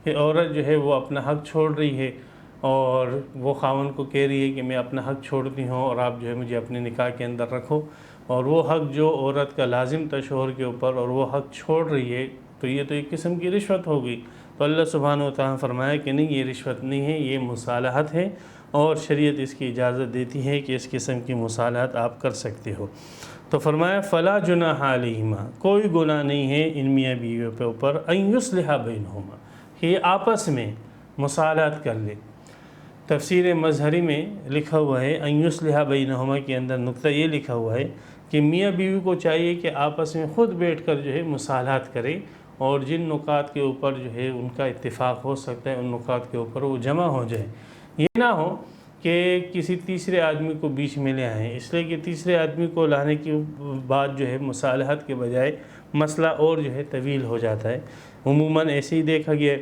S2: کہ عورت جو ہے وہ اپنا حق چھوڑ رہی ہے اور وہ خاوند کو کہہ رہی ہے کہ میں اپنا حق چھوڑتی ہوں اور آپ جو ہے مجھے اپنے نکاح کے اندر رکھو، اور وہ حق جو عورت کا لازم تھا شوہر کے اوپر اور وہ حق چھوڑ رہی ہے، تو یہ تو ایک قسم کی رشوت ہو گئی۔ تو اللہ سبحانہ و تعالیٰ فرمایا کہ نہیں، یہ رشوت نہیں ہے، یہ مصالحت ہے، اور شریعت اس کی اجازت دیتی ہے کہ اس قسم کی مصالحت آپ کر سکتے ہو۔ تو فرمایا فلا جناح علیہما، کوئی گناہ نہیں ہے ان میاں بیویوں کے اوپر، ان یصلحا بینہما، کہ یہ آپس میں مصالحت کر لے۔ تفسیر مظہری میں لکھا ہوا ہے ان یصلحا بینہما کے اندر نقطہ یہ لکھا ہوا ہے کہ میاں بیوی کو چاہیے کہ آپس میں خود بیٹھ کر جو ہے مصالحت کرے، اور جن نکات کے اوپر جو ہے ان کا اتفاق ہو سکتا ہے ان نکات کے اوپر وہ جمع ہو جائے۔ یہ نہ ہو کہ کسی تیسرے آدمی کو بیچ میں لے آئیں، اس لیے کہ تیسرے آدمی کو لانے کے بعد جو ہے مصالحت کے بجائے مسئلہ اور جو ہے طویل ہو جاتا ہے، عموماً ایسے ہی دیکھا گیا ہے۔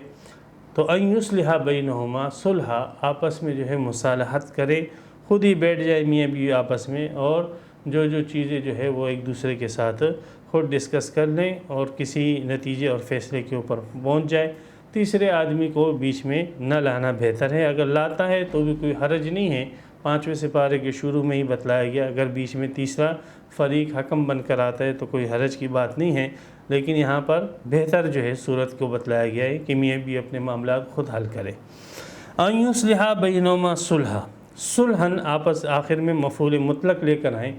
S2: تو ان یصلحا بینہما صلحا، آپس میں جو ہے مصالحت کرے، خود ہی بیٹھ جائے میاں بیوی آپس میں، اور جو چیزیں جو ہے وہ ایک دوسرے کے ساتھ خود ڈسکس کر لیں اور کسی نتیجے اور فیصلے کے اوپر پہنچ جائے۔ تیسرے آدمی کو بیچ میں نہ لانا بہتر ہے، اگر لاتا ہے تو بھی کوئی حرج نہیں ہے، 5ویں سپارے کے شروع میں ہی بتلایا گیا، اگر بیچ میں تیسرا فریق حکم بن کر آتا ہے تو کوئی حرج کی بات نہیں ہے، لیکن یہاں پر بہتر جو ہے صورت کو بتلایا گیا ہے کہ میاں بھی اپنے معاملات خود حل کرے۔ ان یصلحا بینہما صلحا، صلحاً آپس، آخر میں مفعول مطلق لے کر آئیں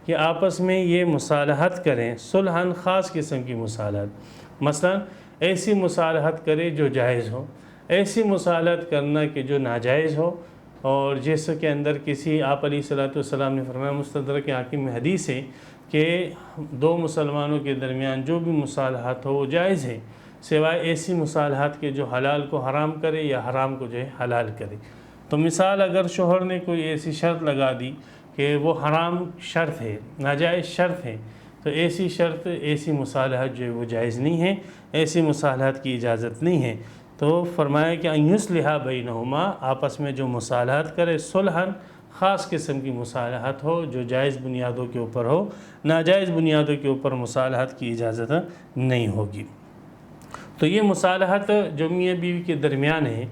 S2: کہ آپس میں یہ مصالحت کریں، صلحاً خاص قسم کی مصالحت، مثلا ایسی مصالحت کرے جو جائز ہو، ایسی مصالحت کرنا کہ جو ناجائز ہو، اور جیسے کہ اندر کسی آپ علیہ الصلوۃ والسلام نے فرمایا، مستدرک حاکم میں حدیث ہے کہ دو مسلمانوں کے درمیان جو بھی مصالحت ہو وہ جائز ہے، سوائے ایسی مصالحات کے جو حلال کو حرام کرے یا حرام کو جو ہے حلال کرے۔ تو مثال اگر شوہر نے کوئی ایسی شرط لگا دی کہ وہ حرام شرط ہے، ناجائز شرط ہے، تو ایسی شرط، ایسی مصالحت جو ہے وہ جائز نہیں ہے، ایسی مصالحت کی اجازت نہیں ہے۔ تو فرمایا کہ ان یصلح بینہما، آپس میں جو مصالحت کرے، صلحاً، خاص قسم کی مصالحت ہو جو جائز بنیادوں کے اوپر ہو، ناجائز بنیادوں کے اوپر مصالحت کی اجازت نہیں ہوگی۔ تو یہ مصالحت جو میاں بیوی کے درمیان ہے،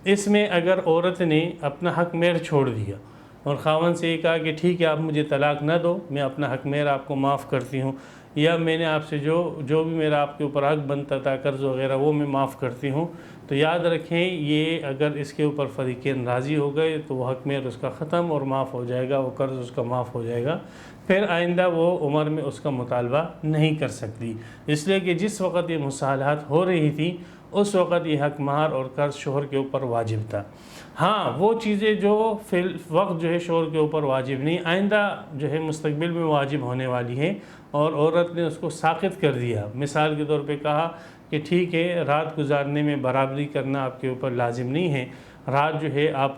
S2: اس میں اگر عورت نے اپنا حق مہر چھوڑ دیا اور خاوند سے یہ کہا کہ ٹھیک ہے آپ مجھے طلاق نہ دو، میں اپنا حق مہر آپ کو معاف کرتی ہوں، یا میں نے آپ سے جو بھی میرا آپ کے اوپر حق بنتا تھا، قرض وغیرہ، وہ میں معاف کرتی ہوں، تو یاد رکھیں یہ اگر اس کے اوپر فریقین راضی ہو گئے تو وہ حق مہر اس کا ختم اور معاف ہو جائے گا، وہ قرض اس کا معاف ہو جائے گا، پھر آئندہ وہ عمر میں اس کا مطالبہ نہیں کر سکتی، اس لیے کہ جس وقت یہ مصالحات ہو رہی تھی اس وقت یہ حق مہر اور قرض شوہر کے اوپر واجب تھا۔ ہاں وہ چیزیں جو فی الوقت جو ہے شوہر کے اوپر واجب نہیں، آئندہ جو ہے مستقبل میں واجب ہونے والی ہے، اور عورت نے اس کو ساقط کر دیا۔ مثال کے طور پہ کہا کہ ٹھیک ہے رات گزارنے میں برابری کرنا آپ کے اوپر لازم نہیں ہے، رات جو ہے آپ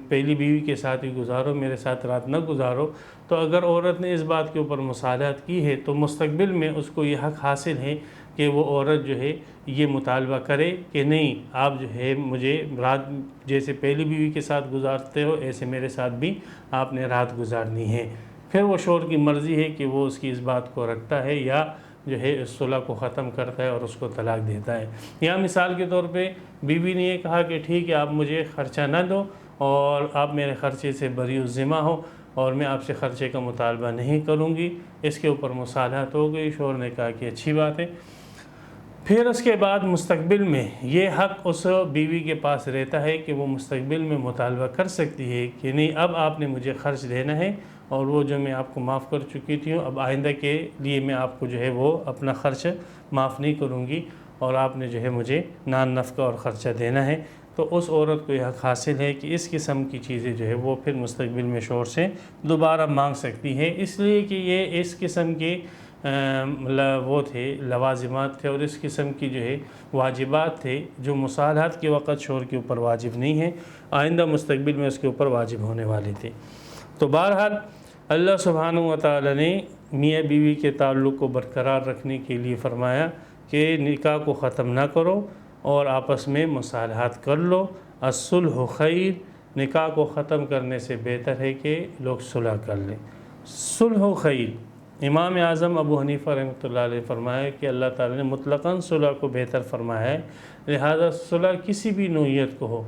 S2: پہلی بیوی کے ساتھ ہی گزارو، میرے ساتھ رات نہ گزارو، تو اگر عورت نے اس بات کے اوپر مصالحت کی ہے تو مستقبل میں اس کو یہ حق حاصل ہے کہ وہ عورت جو ہے یہ مطالبہ کرے کہ نہیں آپ جو ہے مجھے رات جیسے پہلی بیوی کے ساتھ گزارتے ہو ایسے میرے ساتھ بھی آپ نے رات گزارنی ہے۔ پھر وہ شوہر کی مرضی ہے کہ وہ اس کی اس بات کو رکھتا ہے یا جو ہے اس صلح کو ختم کرتا ہے اور اس کو طلاق دیتا ہے۔ یا مثال کے طور پہ بیوی نے یہ کہا کہ ٹھیک ہے آپ مجھے خرچہ نہ دو اور آپ میرے خرچے سے بری الذمہ ہو اور میں آپ سے خرچے کا مطالبہ نہیں کروں گی، اس کے اوپر مصالحت ہو گئی، شوہر نے کہا کہ اچھی بات ہے۔ پھر اس کے بعد مستقبل میں یہ حق اس بیوی کے پاس رہتا ہے کہ وہ مستقبل میں مطالبہ کر سکتی ہے کہ نہیں اب آپ نے مجھے خرچ دینا ہے، اور وہ جو میں آپ کو معاف کر چکی تھی اب آئندہ کے لیے میں آپ کو جو ہے وہ اپنا خرچ معاف نہیں کروں گی، اور آپ نے جو ہے مجھے نان نفقہ اور خرچہ دینا ہے۔ تو اس عورت کو یہ حق حاصل ہے کہ اس قسم کی چیزیں جو ہے وہ پھر مستقبل میں شوہر سے دوبارہ مانگ سکتی ہے، اس لیے کہ یہ اس قسم کے وہ تھے لوازمات تھے اور اس قسم کی جو ہے واجبات تھے جو مصالحات کے وقت شوہر کے اوپر واجب نہیں ہے، آئندہ مستقبل میں اس کے اوپر واجب ہونے والے تھے۔ تو بہرحال اللہ سبحانہ و تعالی نے میاں بیوی کے تعلق کو برقرار رکھنے کے لیے فرمایا کہ نکاح کو ختم نہ کرو اور آپس میں مصالحات کر لو، الصلح خیر، نکاح کو ختم کرنے سے بہتر ہے کہ لوگ صلح کر لیں، صلح خیر۔ امام اعظم ابو حنیفہ رحمۃ اللہ علیہ فرمایا کہ اللہ تعالی نے مطلقاً صلح کو بہتر فرمایا ہے، لہذا صلح کسی بھی نوعیت کو ہو،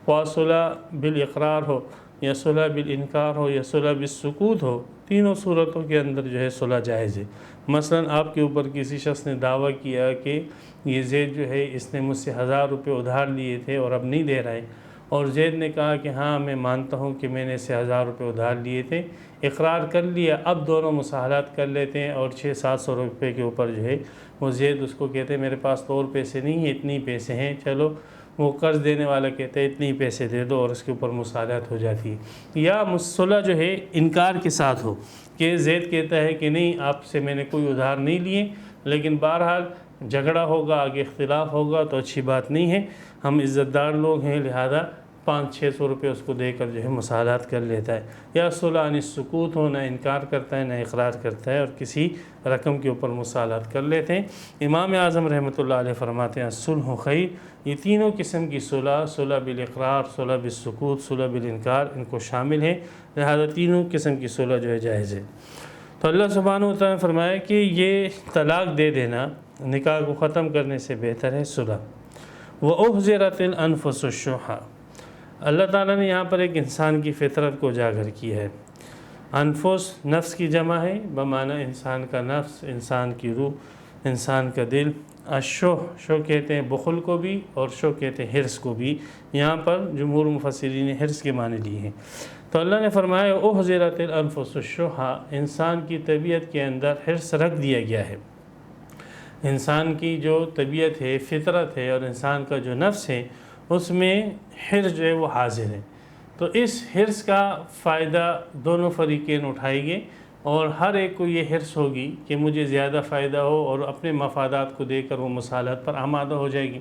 S2: خواہ صلح بالاقرار ہو یا صلح بالانکار ہو یا صلح بالسکوت ہو، تینوں صورتوں کے اندر جو ہے صلح جائز ہے۔ مثلا آپ کے اوپر کسی شخص نے دعویٰ کیا کہ یہ زید جو ہے اس نے مجھ سے 1000 روپے ادھار لیے تھے اور اب نہیں دے رہا ہے، اور زید نے کہا کہ ہاں میں مانتا ہوں کہ میں نے اسے 1000 روپے ادھار لیے تھے، اقرار کر لیا، اب دونوں مصالحات کر لیتے ہیں، اور 600-700 روپے کے اوپر جو ہے وہ زید اس کو کہتے ہیں میرے پاس تو اور پیسے نہیں ہیں، اتنی پیسے ہیں، چلو وہ قرض دینے والا کہتے ہیں اتنی پیسے دے دو، اور اس کے اوپر مصالحت ہو جاتی ہے۔ یا صلح جو ہے انکار کے ساتھ ہو کہ زید کہتا ہے کہ نہیں آپ سے میں نے کوئی ادھار نہیں لیے، لیکن بہرحال جھگڑا ہوگا، آگے اختلاف ہوگا تو اچھی بات نہیں ہے، ہم عزت دار لوگ ہیں لہذا 500-600 روپے اس کو دے کر جو ہے مصالحت کر لیتا ہے۔ یا صلح عن السکوت ہو، نہ انکار کرتا ہے نہ اقرار کرتا ہے اور کسی رقم کے اوپر مصالحت کر لیتے ہیں۔ امام اعظم رحمۃ اللہ علیہ فرماتے ہیں صلح خیر، یہ تینوں قسم کی صلح، صلح بالاقرار، صلح بالسکوت، صلح بالانکار، ان کو شامل ہے، لہذا تینوں قسم کی صلح جو ہے جائز ہے۔ تو اللہ سبحانہ و تعالیٰ نے فرمایا کہ یہ طلاق دے دینا نکاح کو ختم کرنے سے بہتر ہے صلح۔ وَأُحْضِرَتِ الْأَنفُسُ الشُّحَّ، اللہ تعالیٰ نے یہاں پر ایک انسان کی فطرت کو اجاگر کیا ہے۔ انفس نفس کی جمع ہے بمعنی انسان کا نفس، انسان کی روح، انسان کا دل۔ شو کہتے ہیں بخل کو بھی اور شو کہتے ہیں حرص کو بھی، یہاں پر جمہور مفسرین نے حرص کے معنی لیے ہیں۔ تو اللہ نے فرمایا احضرت الانفس الشح، انسان کی طبیعت کے اندر حرص رکھ دیا گیا ہے۔ انسان کی جو طبیعت ہے، فطرت ہے، اور انسان کا جو نفس ہے اس میں حرص جو ہے وہ حاضر ہے۔ تو اس حرص کا فائدہ دونوں فریقین اٹھائیں گے، اور ہر ایک کو یہ حرص ہوگی کہ مجھے زیادہ فائدہ ہو، اور اپنے مفادات کو دیکھ کر وہ مصالحت پر آمادہ ہو جائے گی۔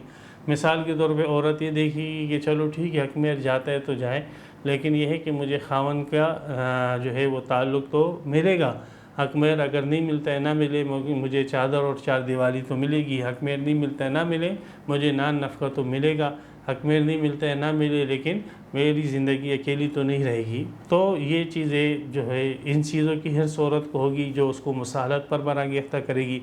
S2: مثال کے طور پہ عورت یہ دیکھے گی کہ چلو ٹھیک ہے حق مہر جاتا ہے تو جائے، لیکن یہ ہے کہ مجھے خاوند کا جو ہے وہ تعلق تو ملے گا۔ حق مہر اگر نہیں ملتا ہے نہ ملے، مجھے چادر اور چار دیوالی تو ملے گی۔ حق مہر نہیں ملتا ہے نہ ملے، مجھے نان نفقہ تو ملے گا۔ حق مہر نہیں ملتا ہے نہ ملے، لیکن میری زندگی اکیلی تو نہیں رہے گی۔ تو یہ چیزیں جو ہے ان چیزوں کی حرص عورت کو ہوگی جو اس کو مصالحت پر برانگیختہ کرے گی۔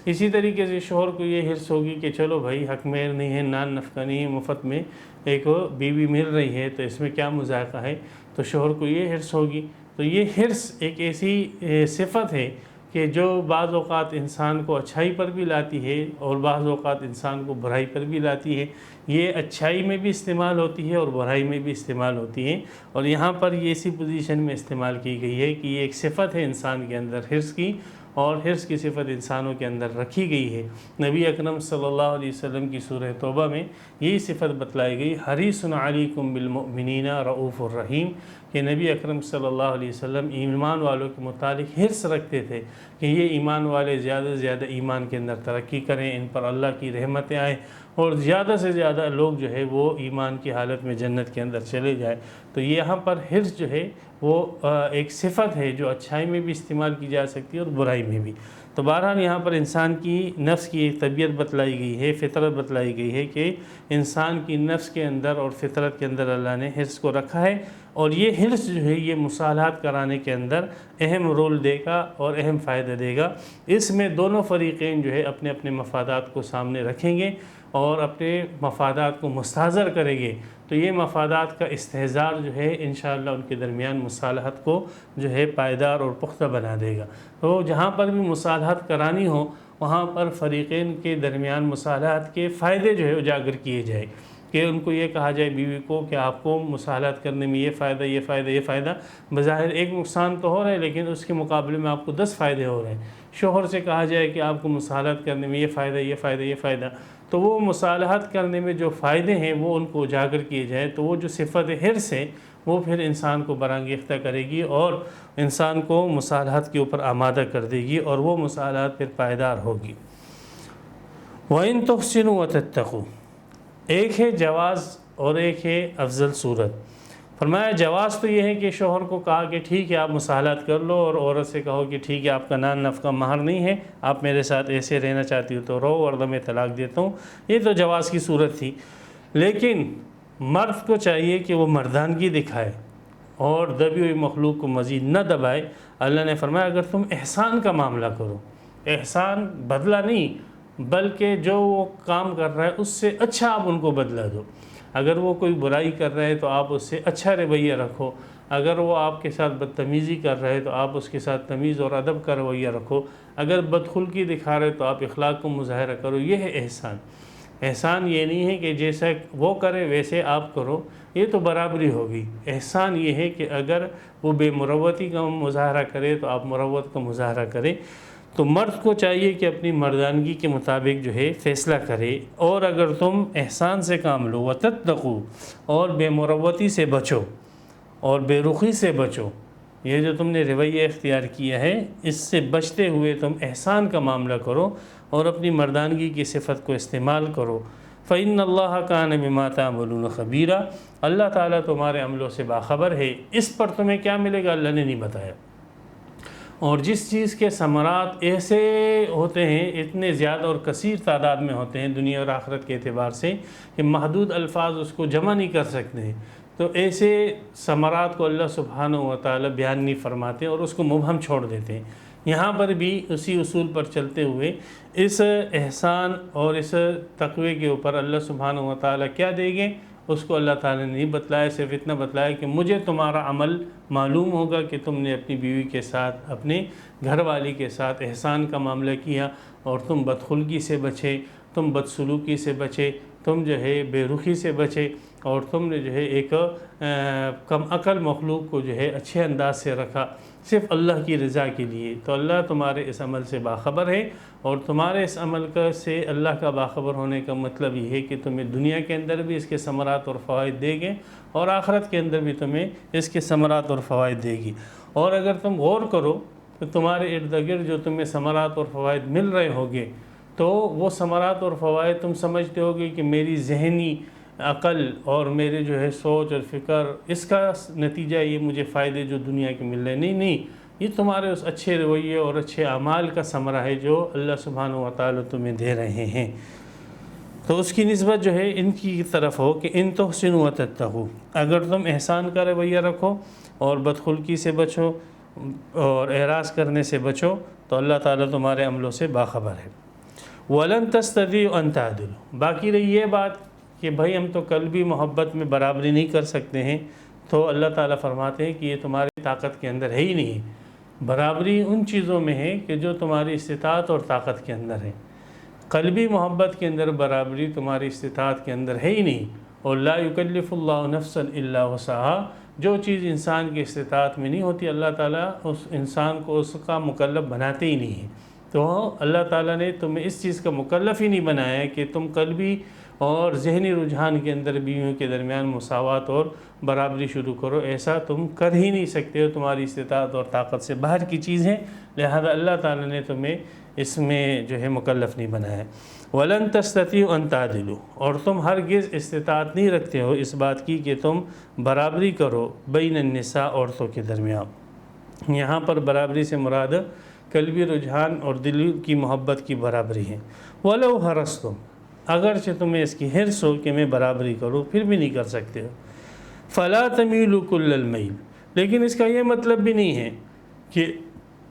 S2: اسی طریقے سے شوہر کو یہ حرص ہوگی کہ چلو بھائی حق مہر نہیں ہے، نان نفقہ نہیں ہے، مفت میں ایک بیوی مل رہی ہے تو اس میں کیا مذائقہ ہے، تو شوہر کو یہ حرص ہوگی۔ تو یہ حرص ایک ایسی صفت ہے کہ جو بعض اوقات انسان کو اچھائی پر بھی لاتی ہے اور بعض اوقات انسان کو برائی پر بھی لاتی ہے۔ یہ اچھائی میں بھی استعمال ہوتی ہے اور برائی میں بھی استعمال ہوتی ہے، اور یہاں پر یہ اسی پوزیشن میں استعمال کی گئی ہے کہ یہ ایک صفت ہے انسان کے اندر حرص کی، اور حرص کی صفت انسانوں کے اندر رکھی گئی ہے۔ نبی اکرم صلی اللہ علیہ وسلم کی سورہ توبہ میں یہی صفت بتلائی گئی، حریص علیکم بالمؤمنین رؤوف الرحیم، کہ نبی اکرم صلی اللہ علیہ وسلم ایمان والوں کے متعلق حرص رکھتے تھے کہ یہ ایمان والے زیادہ سے زیادہ ایمان کے اندر ترقی کریں، ان پر اللہ کی رحمتیں آئیں، اور زیادہ سے زیادہ لوگ جو ہے وہ ایمان کی حالت میں جنت کے اندر چلے جائیں۔ تو یہاں پر حرص جو ہے وہ ایک صفت ہے جو اچھائی میں بھی استعمال کی جا سکتی ہے اور برائی میں بھی۔ تو بہرحال یہاں پر انسان کی نفس کی ایک طبیعت بتلائی گئی ہے، فطرت بتلائی گئی ہے کہ انسان کی نفس کے اندر اور فطرت کے اندر اللہ نے حرص کو رکھا ہے، اور یہ حرص جو ہے یہ مصالحات کرانے کے اندر اہم رول دے گا اور اہم فائدہ دے گا۔ اس میں دونوں فریقین جو ہے اپنے اپنے مفادات کو سامنے رکھیں گے اور اپنے مفادات کو مستحضر کریں گے، تو یہ مفادات کا استحضار جو ہے انشاءاللہ ان کے درمیان مصالحت کو جو ہے پائیدار اور پختہ بنا دے گا۔ تو جہاں پر بھی مصالحت کرانی ہو وہاں پر فریقین کے درمیان مصالحت کے فائدے جو ہے اجاگر کیے جائے، کہ ان کو یہ کہا جائے بیوی کو کہ آپ کو مصالحت کرنے میں یہ فائدہ یہ فائدہ یہ فائدہ، بظاہر ایک نقصان تو ہو رہا ہے لیکن اس کے مقابلے میں آپ کو 10 فائدے ہو رہے ہیں۔ شوہر سے کہا جائے کہ آپ کو مصالحت کرنے میں یہ فائدہ یہ فائدہ یہ فائدہ، تو وہ مصالحت کرنے میں جو فائدے ہیں وہ ان کو اجاگر کیے جائے، تو وہ جو صفت حرص ہے وہ پھر انسان کو برانگیختہ کرے گی اور انسان کو مصالحت کے اوپر آمادہ کر دے گی، اور وہ مصالحت پھر پائیدار ہوگی۔ وَإِن تُحْسِنُوا وَتَتَّقُوا، ایک ہے جواز اور ایک ہے افضل صورت۔ فرمایا جواز تو یہ ہے کہ شوہر کو کہا کہ ٹھیک ہے آپ مصالحت کر لو، اور عورت سے کہو کہ ٹھیک ہے آپ کا نان نفقہ مہر نہیں ہے، آپ میرے ساتھ ایسے رہنا چاہتی ہو تو رہو ورنہ میں طلاق دیتا ہوں، یہ تو جواز کی صورت تھی۔ لیکن مرد کو چاہیے کہ وہ مردانگی دکھائے اور دبی ہوئی مخلوق کو مزید نہ دبائے۔ اللہ نے فرمایا اگر تم احسان کا معاملہ کرو، احسان بدلہ نہیں بلکہ جو وہ کام کر رہا ہے اس سے اچھا آپ ان کو بدلہ دو۔ اگر وہ کوئی برائی کر رہا ہے تو آپ اس سے اچھا رویہ رکھو، اگر وہ آپ کے ساتھ بدتمیزی کر رہا ہے تو آپ اس کے ساتھ تمیز اور ادب کا رویہ رکھو، اگر بدخلقی دکھا رہے تو آپ اخلاق کو مظاہرہ کرو، یہ ہے احسان۔ احسان یہ نہیں ہے کہ جیسا وہ کرے ویسے آپ کرو، یہ تو برابری ہوگی۔ احسان یہ ہے کہ اگر وہ بے مروتی کا مظاہرہ کرے تو آپ مروت کا مظاہرہ کریں۔ تو مرد کو چاہیے کہ اپنی مردانگی کے مطابق جو ہے فیصلہ کرے، اور اگر تم احسان سے کام لو وَتَتَّقُوا، اور بے مروتی سے بچو اور بے رخی سے بچو، یہ جو تم نے رویہ اختیار کیا ہے اس سے بچتے ہوئے تم احسان کا معاملہ کرو اور اپنی مردانگی کی صفت کو استعمال کرو، فَإِنَّ اللَّهَ كَانَ بِمَا تَعْمَلُونَ خَبِيرًا، اللہ تعالیٰ تمہارے عملوں سے باخبر ہے۔ اس پر تمہیں کیا ملے گا اللہ نے نہیں بتایا، اور جس چیز کے ثمرات ایسے ہوتے ہیں، اتنے زیادہ اور کثیر تعداد میں ہوتے ہیں دنیا اور آخرت کے اعتبار سے کہ محدود الفاظ اس کو جمع نہیں کر سکتے ہیں، تو ایسے ثمرات کو اللہ سبحانہ و تعالی بیان نہیں فرماتے اور اس کو مبہم چھوڑ دیتے ہیں۔ یہاں پر بھی اسی اصول پر چلتے ہوئے اس احسان اور اس تقوی کے اوپر اللہ سبحانہ و تعالی کیا دیں گے اس کو اللہ تعالی نے نہیں بتلایا، صرف اتنا بتلایا کہ مجھے تمہارا عمل معلوم ہوگا کہ تم نے اپنی بیوی کے ساتھ، اپنے گھر والی کے ساتھ احسان کا معاملہ کیا، اور تم بدخلقی سے بچے، تم بدسلوکی سے بچے، تم جو ہے بے رخی سے بچے، اور تم نے جو ہے ایک کم عقل مخلوق کو جو ہے اچھے انداز سے رکھا صرف اللہ کی رضا کے لیے۔ تو اللہ تمہارے اس عمل سے باخبر ہے، اور تمہارے اس عمل سے اللہ کا باخبر ہونے کا مطلب یہ ہے کہ تمہیں دنیا کے اندر بھی اس کے ثمرات اور فوائد دے گے، اور آخرت کے اندر بھی تمہیں اس کے ثمرات اور فوائد دے گی۔ اور اگر تم غور کرو تو تمہارے ارد گرد جو تمہیں ثمرات اور فوائد مل رہے ہوگے تو وہ ثمرات اور فوائد تم سمجھتے ہوگے کہ میری ذہنی عقل اور میرے جو ہے سوچ اور فکر اس کا نتیجہ یہ مجھے فائدے جو دنیا کے مل رہے ہیں، نہیں، یہ تمہارے اس اچھے رویے اور اچھے اعمال کا ثمرہ ہے جو اللہ سبحانہ و تعالیٰ تمہیں دے رہے ہیں۔ تو اس کی نسبت جو ہے ان کی طرف ہو کہ ان تحسنوا وتتقوا، اگر تم احسان کا رویہ رکھو اور بدخلقی سے بچو اور اعراض کرنے سے بچو تو اللہ تعالیٰ تمہارے عملوں سے باخبر ہے۔ وَلَن تَسْتَطِيعُوا أَن تَعْدِلُوا، باقی رہی یہ بات کہ بھائی ہم تو قلبی محبت میں برابری نہیں کر سکتے ہیں، تو اللہ تعالیٰ فرماتے ہیں کہ یہ تمہاری طاقت کے اندر ہے ہی نہیں۔ برابری ان چیزوں میں ہے کہ جو تمہاری استطاعت اور طاقت کے اندر ہے، قلبی محبت کے اندر برابری تمہاری استطاعت کے اندر ہے ہی نہیں۔ اور لا یکلف اللہ نفسا الا وسعها، جو چیز انسان کی استطاعت میں نہیں ہوتی اللہ تعالیٰ اس انسان کو اس کا مکلف بناتے ہی نہیں ہیں۔ تو اللہ تعالیٰ نے تمہیں اس چیز کا مکلف ہی نہیں بنایا کہ تم قلبی اور ذہنی رجحان کے اندر بیویوں کے درمیان مساوات اور برابری شروع کرو، ایسا تم کر ہی نہیں سکتے ہو، تمہاری استطاعت اور طاقت سے باہر کی چیز ہے، لہذا اللہ تعالیٰ نے تمہیں اس میں جو ہے مکلف نہیں بنایا۔ وَلَن تَسْتَطِيعُوا أَن تَعْدِلُوا، اور تم ہرگز استطاعت نہیں رکھتے ہو اس بات کی کہ تم برابری کرو بین النساء، عورتوں کے درمیان۔ یہاں پر برابری سے مراد قلبی رجحان اور دل کی محبت کی برابری ہے۔ وَلَوْ حَرَصْتُمْ، اگرچہ تمہیں اس کی حرص ہو کہ میں برابری کروں پھر بھی نہیں کر سکتے ہو۔ فَلَا تَمِيلُوا كُلَّ الْمَيْلِ، لیکن اس کا یہ مطلب بھی نہیں ہے کہ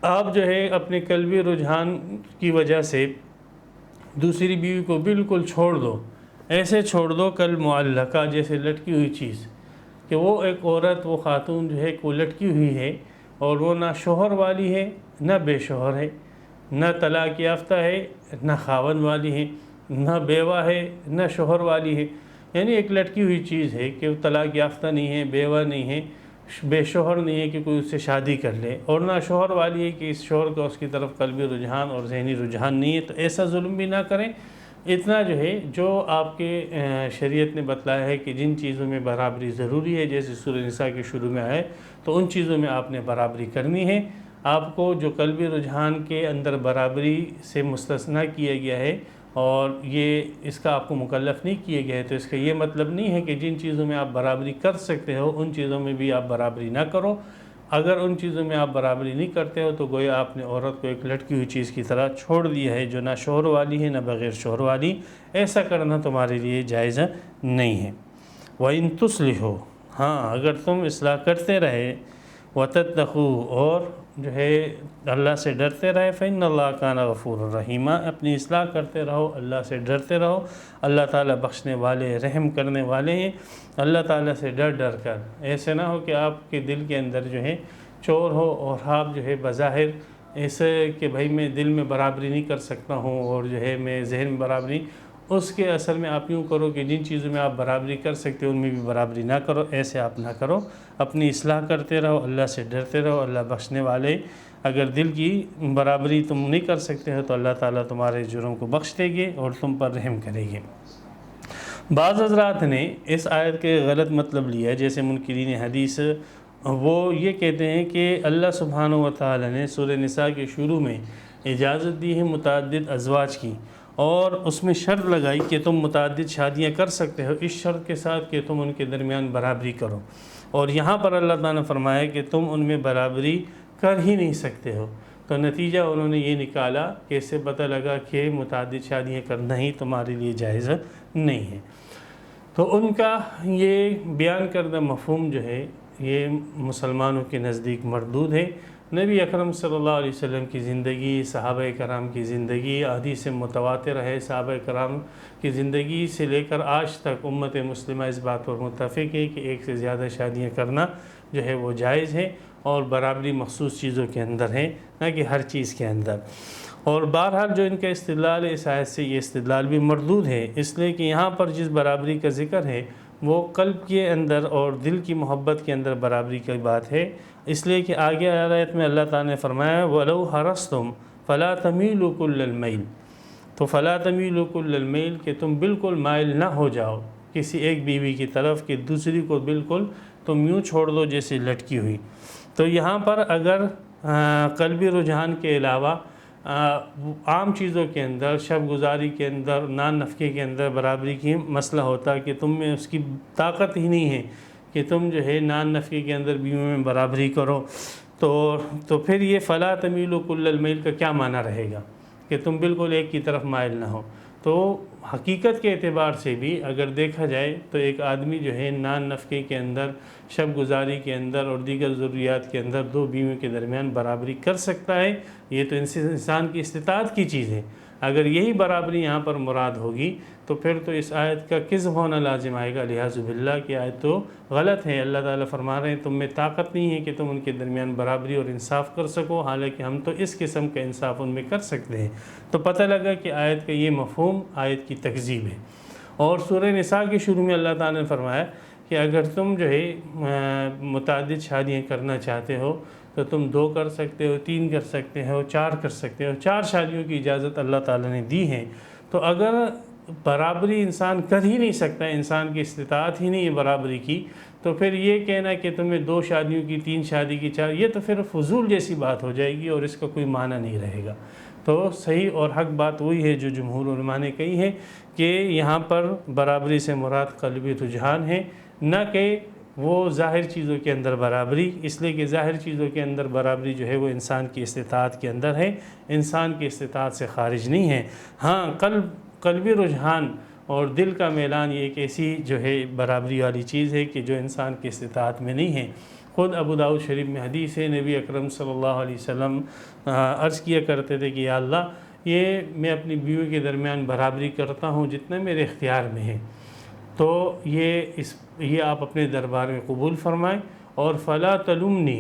S2: آپ جو ہے اپنے قلبی رجحان کی وجہ سے دوسری بیوی کو بالکل چھوڑ دو، ایسے چھوڑ دو کل معلقہ، جیسے لٹکی ہوئی چیز، کہ وہ ایک عورت، وہ خاتون جو ہے وہ لٹکی ہوئی ہے اور وہ نہ شوہر والی ہے نہ بے شوہر ہے، نہ طلاق یافتہ ہے نہ خاوند والی ہے، نہ بیوہ ہے نہ شوہر والی ہے، یعنی ایک لٹکی ہوئی چیز ہے کہ وہ طلاق یافتہ نہیں ہے، بیوہ نہیں ہے، بے شوہر نہیں ہے کہ کوئی اس سے شادی کر لے، اور نہ شوہر والی ہے کہ اس شوہر کا اس کی طرف قلبی رجحان اور ذہنی رجحان نہیں ہے، تو ایسا ظلم بھی نہ کریں۔ اتنا جو ہے جو آپ کے شریعت نے بتلایا ہے کہ جن چیزوں میں برابری ضروری ہے، جیسے سورہ نساء کے شروع میں آئے، تو ان چیزوں میں آپ نے برابری کرنی ہے۔ آپ کو جو قلبی رجحان کے اندر برابری سے مستثنیٰ کیا گیا ہے اور یہ اس کا آپ کو مکلف نہیں کیے گئے، تو اس کا یہ مطلب نہیں ہے کہ جن چیزوں میں آپ برابری کر سکتے ہو ان چیزوں میں بھی آپ برابری نہ کرو۔ اگر ان چیزوں میں آپ برابری نہیں کرتے ہو تو گویا آپ نے عورت کو ایک لٹکی ہوئی چیز کی طرح چھوڑ دیا ہے جو نہ شوہر والی ہے نہ بغیر شوہر والی، ایسا کرنا تمہارے لیے جائز نہیں ہے۔ وَإِن تُصْلِحُوا، ہاں اگر تم اصلاح کرتے رہے، وَتَتَّقُوا، اور جو ہے اللہ سے ڈرتے رہے، فَإِنَّ اللَّهَ كَانَ غَفُورًا رَحِيمًا، اپنی اصلاح کرتے رہو، اللہ سے ڈرتے رہو، اللہ تعالیٰ بخشنے والے رحم کرنے والے ہیں۔ اللہ تعالیٰ سے ڈر کر، ایسے نہ ہو کہ آپ کے دل کے اندر جو ہے چور ہو اور آپ جو ہے بظاہر ایسے کہ بھائی میں دل میں برابری نہیں کر سکتا ہوں اور جو ہے میں ذہن میں برابری، اس کے اثر میں آپ یوں کرو کہ جن چیزوں میں آپ برابری کر سکتے ہو ان میں بھی برابری نہ کرو، ایسے آپ نہ کرو، اپنی اصلاح کرتے رہو، اللہ سے ڈرتے رہو، اللہ بخشنے والے۔ اگر دل کی برابری تم نہیں کر سکتے ہو تو اللہ تعالیٰ تمہارے جرم کو بخش دے گے اور تم پر رحم کرے گے۔ بعض حضرات نے اس آیت کے غلط مطلب لیا ہے، جیسے منکرین حدیث، وہ یہ کہتے ہیں کہ اللہ سبحانہ و تعالیٰ نے سورہ نساء کے شروع میں اجازت دی ہے متعدد ازواج کی، اور اس میں شرط لگائی کہ تم متعدد شادیاں کر سکتے ہو، اس شرط کے ساتھ کہ تم ان کے درمیان برابری کرو، اور یہاں پر اللہ تعالیٰ نے فرمایا کہ تم ان میں برابری کر ہی نہیں سکتے ہو، تو نتیجہ انہوں نے یہ نکالا کہ اس سے پتہ لگا کہ متعدد شادیاں کرنا ہی تمہارے لیے جائز نہیں ہے۔ تو ان کا یہ بیان کردہ مفہوم جو ہے یہ مسلمانوں کے نزدیک مردود ہے۔ نبی اکرم صلی اللہ علیہ وسلم کی زندگی، صحابہ کرام کی زندگی، حدیث متواتر ہے، صحابہ کرام کی زندگی سے لے کر آج تک امت مسلمہ اس بات پر متفق ہے کہ ایک سے زیادہ شادیاں کرنا جو ہے وہ جائز ہے، اور برابری مخصوص چیزوں کے اندر ہے، نہ کہ ہر چیز کے اندر۔ اور بہرحال جو ان کا استدلال ہے اس آیت سے، یہ استدلال بھی مردود ہے، اس لیے کہ یہاں پر جس برابری کا ذکر ہے وہ قلب کے اندر اور دل کی محبت کے اندر برابری کی بات ہے، اس لیے کہ آگے آیت میں اللہ تعالیٰ نے فرمایا وَلَوْ حَرَصْتُمْ فَلَا تَمِيلُوا كُلَّ الْمَيْلِ، تو فَلَا تَمِيلُوا كُلَّ الْمَيْلِ کہ تم بالکل مائل نہ ہو جاؤ کسی ایک بیوی کی طرف کہ دوسری کو بالکل تم یوں چھوڑ دو جیسے لٹکی ہوئی۔ تو یہاں پر اگر قلبی رجحان کے علاوہ عام چیزوں کے اندر، شب گزاری کے اندر، نان نفقے کے اندر برابری کی مسئلہ ہوتا ہے کہ تم میں اس کی طاقت ہی نہیں ہے کہ تم جو ہے نان نفقے کے اندر بیویوں میں برابری کرو، تو پھر یہ فلا تمیلوا کل المیل کا کیا معنی رہے گا کہ تم بالکل ایک کی طرف مائل نہ ہو۔ تو حقیقت کے اعتبار سے بھی اگر دیکھا جائے تو ایک آدمی جو ہے نان نفقے کے اندر، شب گزاری کے اندر اور دیگر ضروریات کے اندر دو بیویوں کے درمیان برابری کر سکتا ہے۔ یہ تو انسان کی استطاعت کی چیز ہے۔ اگر یہی برابری یہاں پر مراد ہوگی تو پھر تو اس آیت کا کذب ہونا لازم آئے گا، لہٰذا باللہ کی آیت تو غلط ہے۔ اللہ تعالیٰ فرما رہے ہیں تم میں طاقت نہیں ہے کہ تم ان کے درمیان برابری اور انصاف کر سکو، حالانکہ ہم تو اس قسم کا انصاف ان میں کر سکتے ہیں۔ تو پتہ لگا کہ آیت کا یہ مفہوم آیت کی تکذیب ہے۔ اور سورہ نساء کے شروع میں اللہ تعالیٰ نے فرمایا کہ اگر تم جو ہے متعدد شادیاں کرنا چاہتے ہو تو تم 2 کر سکتے ہو، 3 کر سکتے ہو، 4 کر سکتے ہو۔ 4 شادیوں کی اجازت اللہ تعالیٰ نے دی ہے۔ تو اگر برابری انسان کر ہی نہیں سکتا، انسان کی استطاعت ہی نہیں ہے برابری کی، تو پھر یہ کہنا کہ تمہیں 2 شادیوں کی، 3 شادی کی، 4، یہ تو پھر فضول جیسی بات ہو جائے گی اور اس کا کوئی معنی نہیں رہے گا۔ تو صحیح اور حق بات وہی ہے جو جمہور علماء نے کہی ہے کہ یہاں پر برابری سے مراد قلبی رجحان ہے، نہ کہ وہ ظاہر چیزوں کے اندر برابری، اس لیے کہ ظاہر چیزوں کے اندر برابری جو ہے وہ انسان کی استطاعت کے اندر ہے، انسان کی استطاعت سے خارج نہیں ہے۔ ہاں قلبی رجحان اور دل کا میلان یہ ایک ایسی جو ہے برابری والی چیز ہے کہ جو انسان کی استطاعت میں نہیں ہے۔ خود ابو داؤد شریف میں حدیث ہے، نبی اکرم صلی اللہ علیہ وسلم عرض کیا کرتے تھے کہ یا اللہ، یہ میں اپنی بیوی کے درمیان برابری کرتا ہوں جتنا میرے اختیار میں ہے، تو یہ آپ اپنے دربار میں قبول فرمائیں، اور فلا تلمنی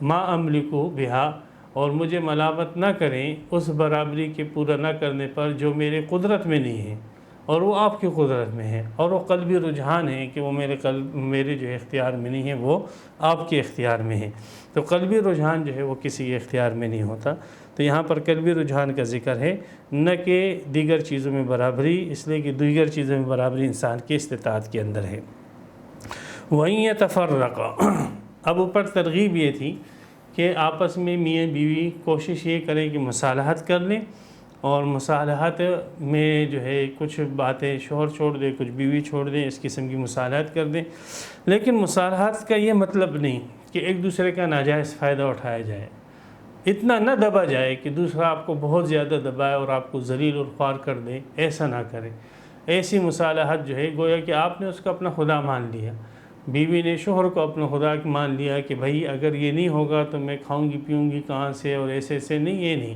S2: ما املک بہا، اور مجھے ملامت نہ کریں اس برابری کے پورا نہ کرنے پر جو میرے قدرت میں نہیں ہے اور وہ آپ کی قدرت میں ہے، اور وہ قلبی رجحان ہے کہ وہ میرے جو اختیار میں نہیں ہے، وہ آپ کے اختیار میں ہے۔ تو قلبی رجحان جو ہے وہ کسی کے اختیار میں نہیں ہوتا۔ تو یہاں پر قلبی رجحان کا ذکر ہے، نہ کہ دیگر چیزوں میں برابری، اس لیے کہ دیگر چیزوں میں برابری انسان کی استطاعت کے اندر ہے۔ وَإِن يَتَفَرَّقَا، اب اوپر ترغیب یہ تھی کہ آپس میں میاں بیوی کوشش یہ کریں کہ مصالحت کر لیں، اور مصالحت میں جو ہے کچھ باتیں شوہر چھوڑ دے، کچھ بیوی چھوڑ دیں، اس قسم کی مصالحت کر دیں۔ لیکن مصالحت کا یہ مطلب نہیں کہ ایک دوسرے کا ناجائز فائدہ اٹھایا جائے، اتنا نہ دبا جائے کہ دوسرا آپ کو بہت زیادہ دبائے اور آپ کو ذلیل اور خوار کر دے، ایسا نہ کریں۔ ایسی مصالحت جو ہے گویا کہ آپ نے اس کو اپنا خدا مان لیا، بیوی نے شوہر کو اپنا خدا مان لیا کہ بھائی اگر یہ نہیں ہوگا تو میں کھاؤں گی پیوں گی کہاں سے، اور ایسے نہیں، یہ نہیں۔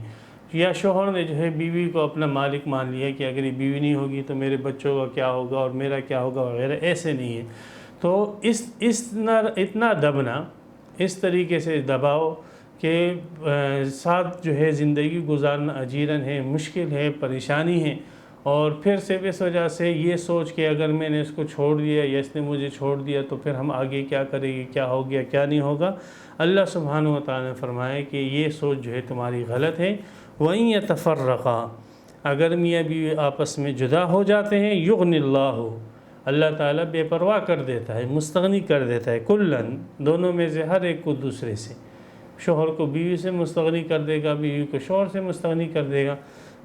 S2: یا شوہر نے جو ہے بیوی کو اپنا مالک مان لیا کہ اگر یہ بیوی نہیں ہوگی تو میرے بچوں کا کیا ہوگا اور میرا کیا ہوگا وغیرہ، ایسے نہیں ہے۔ تو اتنا دبنا، اس طریقے سے دباؤ کہ ساتھ جو ہے زندگی گزارنا اجیرن ہے، مشکل ہے، پریشانی ہے، اور پھر صرف اس وجہ سے یہ سوچ کے اگر میں نے اس کو چھوڑ دیا یا اس نے مجھے چھوڑ دیا تو پھر ہم آگے کیا کریں گے، کیا ہو گیا کیا نہیں ہوگا۔ اللہ سبحانہ و تعالیٰ نے فرمایا کہ یہ سوچ جو ہے تمہاری غلط ہے۔ وَإِن يَتَفَرَّقَا، اگر میاں بیوی آپس میں جدا ہو جاتے ہیں، یغنِ اللہ، اللہ تعالیٰ بے پرواہ کر دیتا ہے، مستغنی کر دیتا ہے، کلن، دونوں میں سے ہر ایک کو دوسرے سے، شوہر کو بیوی سے مستغنی کر دے گا، بیوی کو شوہر سے مستغنی کر دے گا،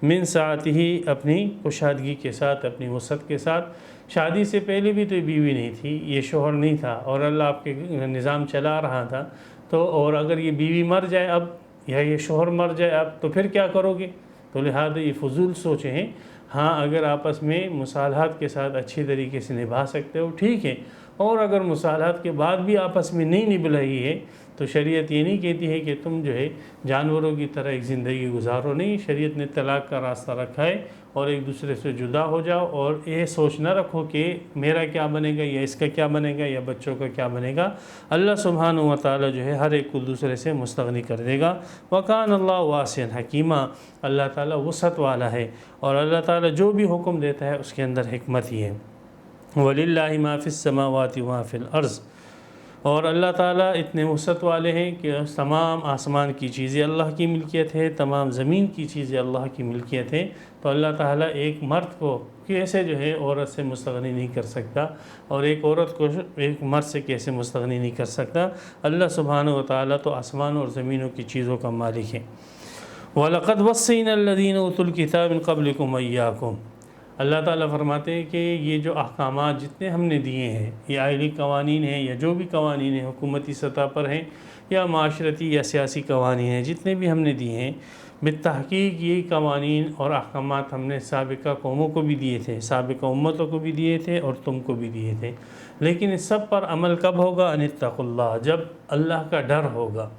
S2: من سعتہ، اپنی کشادگی کے ساتھ، اپنی وسعت کے ساتھ۔ شادی سے پہلے بھی تو یہ بیوی نہیں تھی، یہ شوہر نہیں تھا، اور اللہ آپ کے نظام چلا رہا تھا، تو اور اگر یہ بیوی مر جائے اب، یا یہ شوہر مر جائے اب، تو پھر کیا کرو گے؟ تو لہذا یہ فضول سوچیں ہیں۔ ہاں اگر آپس میں مصالحت کے ساتھ اچھی طریقے سے نبھا سکتے ہو ٹھیک ہے، اور اگر مصالحت کے بعد بھی آپس میں نہیں نبھ رہی ہے تو شریعت یہ نہیں کہتی ہے کہ تم جو ہے جانوروں کی طرح ایک زندگی گزارو، نہیں، شریعت نے طلاق کا راستہ رکھا ہے، اور ایک دوسرے سے جدا ہو جاؤ، اور یہ سوچ نہ رکھو کہ میرا کیا بنے گا یا اس کا کیا بنے گا یا بچوں کا کیا بنے گا۔ اللہ سبحانہ و تعالیٰ جو ہے ہر ایک کو دوسرے سے مستغنی کر دے گا۔ وَكَانَ اللَّهُ وَاسِعًا حَكِيمًا، اللہ تعالیٰ وسعت والا ہے، اور اللہ تعالیٰ جو بھی حکم دیتا ہے اس کے اندر حکمت ہی ہے۔ وَلِلَّهِ مَا فِي السَّمَاوَاتِ وَمَا فِي الْأَرْضِ، اور اللہ تعالیٰ اتنے وسعت والے ہیں کہ تمام آسمان کی چیزیں اللہ کی ملکیت ہے، تمام زمین کی چیزیں اللہ کی ملکیت ہے، تو اللہ تعالیٰ ایک مرد کو کیسے جو ہے عورت سے مستغنی نہیں کر سکتا، اور ایک عورت کو ایک مرد سے کیسے مستغنی نہیں کر سکتا۔ اللہ سبحانہ و تعالیٰ تو آسمانوں اور زمینوں کی چیزوں کا مالک ہے۔ وَلَقَدْ وَصَّيْنَا الَّذِينَ أُوتُوا الْكِتَابَ مِن قَبْلِكُمْ وَإِيَّاكُمْ۔ اللہ تعالیٰ فرماتے ہیں کہ یہ جو احکامات جتنے ہم نے دیے ہیں، یہ آئلی قوانین ہیں یا جو بھی قوانین ہیں حکومتی سطح پر ہیں یا معاشرتی یا سیاسی قوانین ہیں، جتنے بھی ہم نے دیے ہیں، بالتحقیق یہ قوانین اور احکامات ہم نے سابقہ قوموں کو بھی دیے تھے، سابقہ امتوں کو بھی دیے تھے اور تم کو بھی دیے تھے، لیکن اس سب پر عمل کب ہوگا؟ ان اتقوا اللہ، جب اللہ کا ڈر ہوگا۔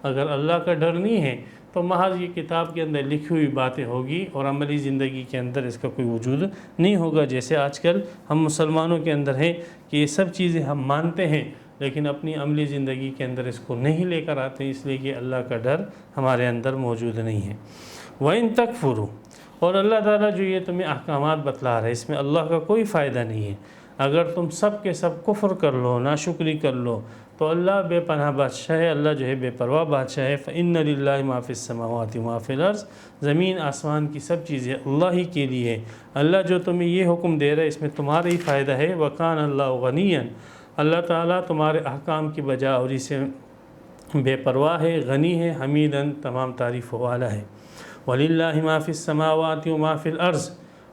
S2: اگر اللہ کا ڈر نہیں ہے تو محض یہ کتاب کے اندر لکھی ہوئی باتیں ہوگی اور عملی زندگی کے اندر اس کا کوئی وجود نہیں ہوگا، جیسے آج کل ہم مسلمانوں کے اندر ہے کہ یہ سب چیزیں ہم مانتے ہیں لیکن اپنی عملی زندگی کے اندر اس کو نہیں لے کر آتے، اس لیے کہ اللہ کا ڈر ہمارے اندر موجود نہیں ہے۔ وَإِن تَكْفُرُوا، اور اللہ تعالیٰ جو یہ تمہیں احکامات بتلا رہا ہے اس میں اللہ کا کوئی فائدہ نہیں ہے۔ اگر تم سب کے سب کفر کر لو، ناشکری کر لو، تو اللہ بے پناہ بادشاہ ہے، اللہ جو ہے بے پرواہ بادشاہ ہے۔ فَإِنَّ لِلَّهِ مَا فِي السَّمَاوَاتِ وَمَا فِي الْأَرْضِ، زمین آسمان کی سب چیزیں اللہ ہی کے لیے ہے۔ اللہ جو تمہیں یہ حکم دے رہا ہے اس میں تمہارا ہی فائدہ ہے۔ وَكَانَ اللَّهُ غَنِيًّا، اللہ تعالیٰ تمہارے احکام کی بجا اور سے بے پرواہ ہے، غنی ہے، حمیداً تمام تعریف والا ہے۔ وَلِلَّهِ مَا فِي السَّمَاوَاتِ وَمَا فِي الْأَرْضِ،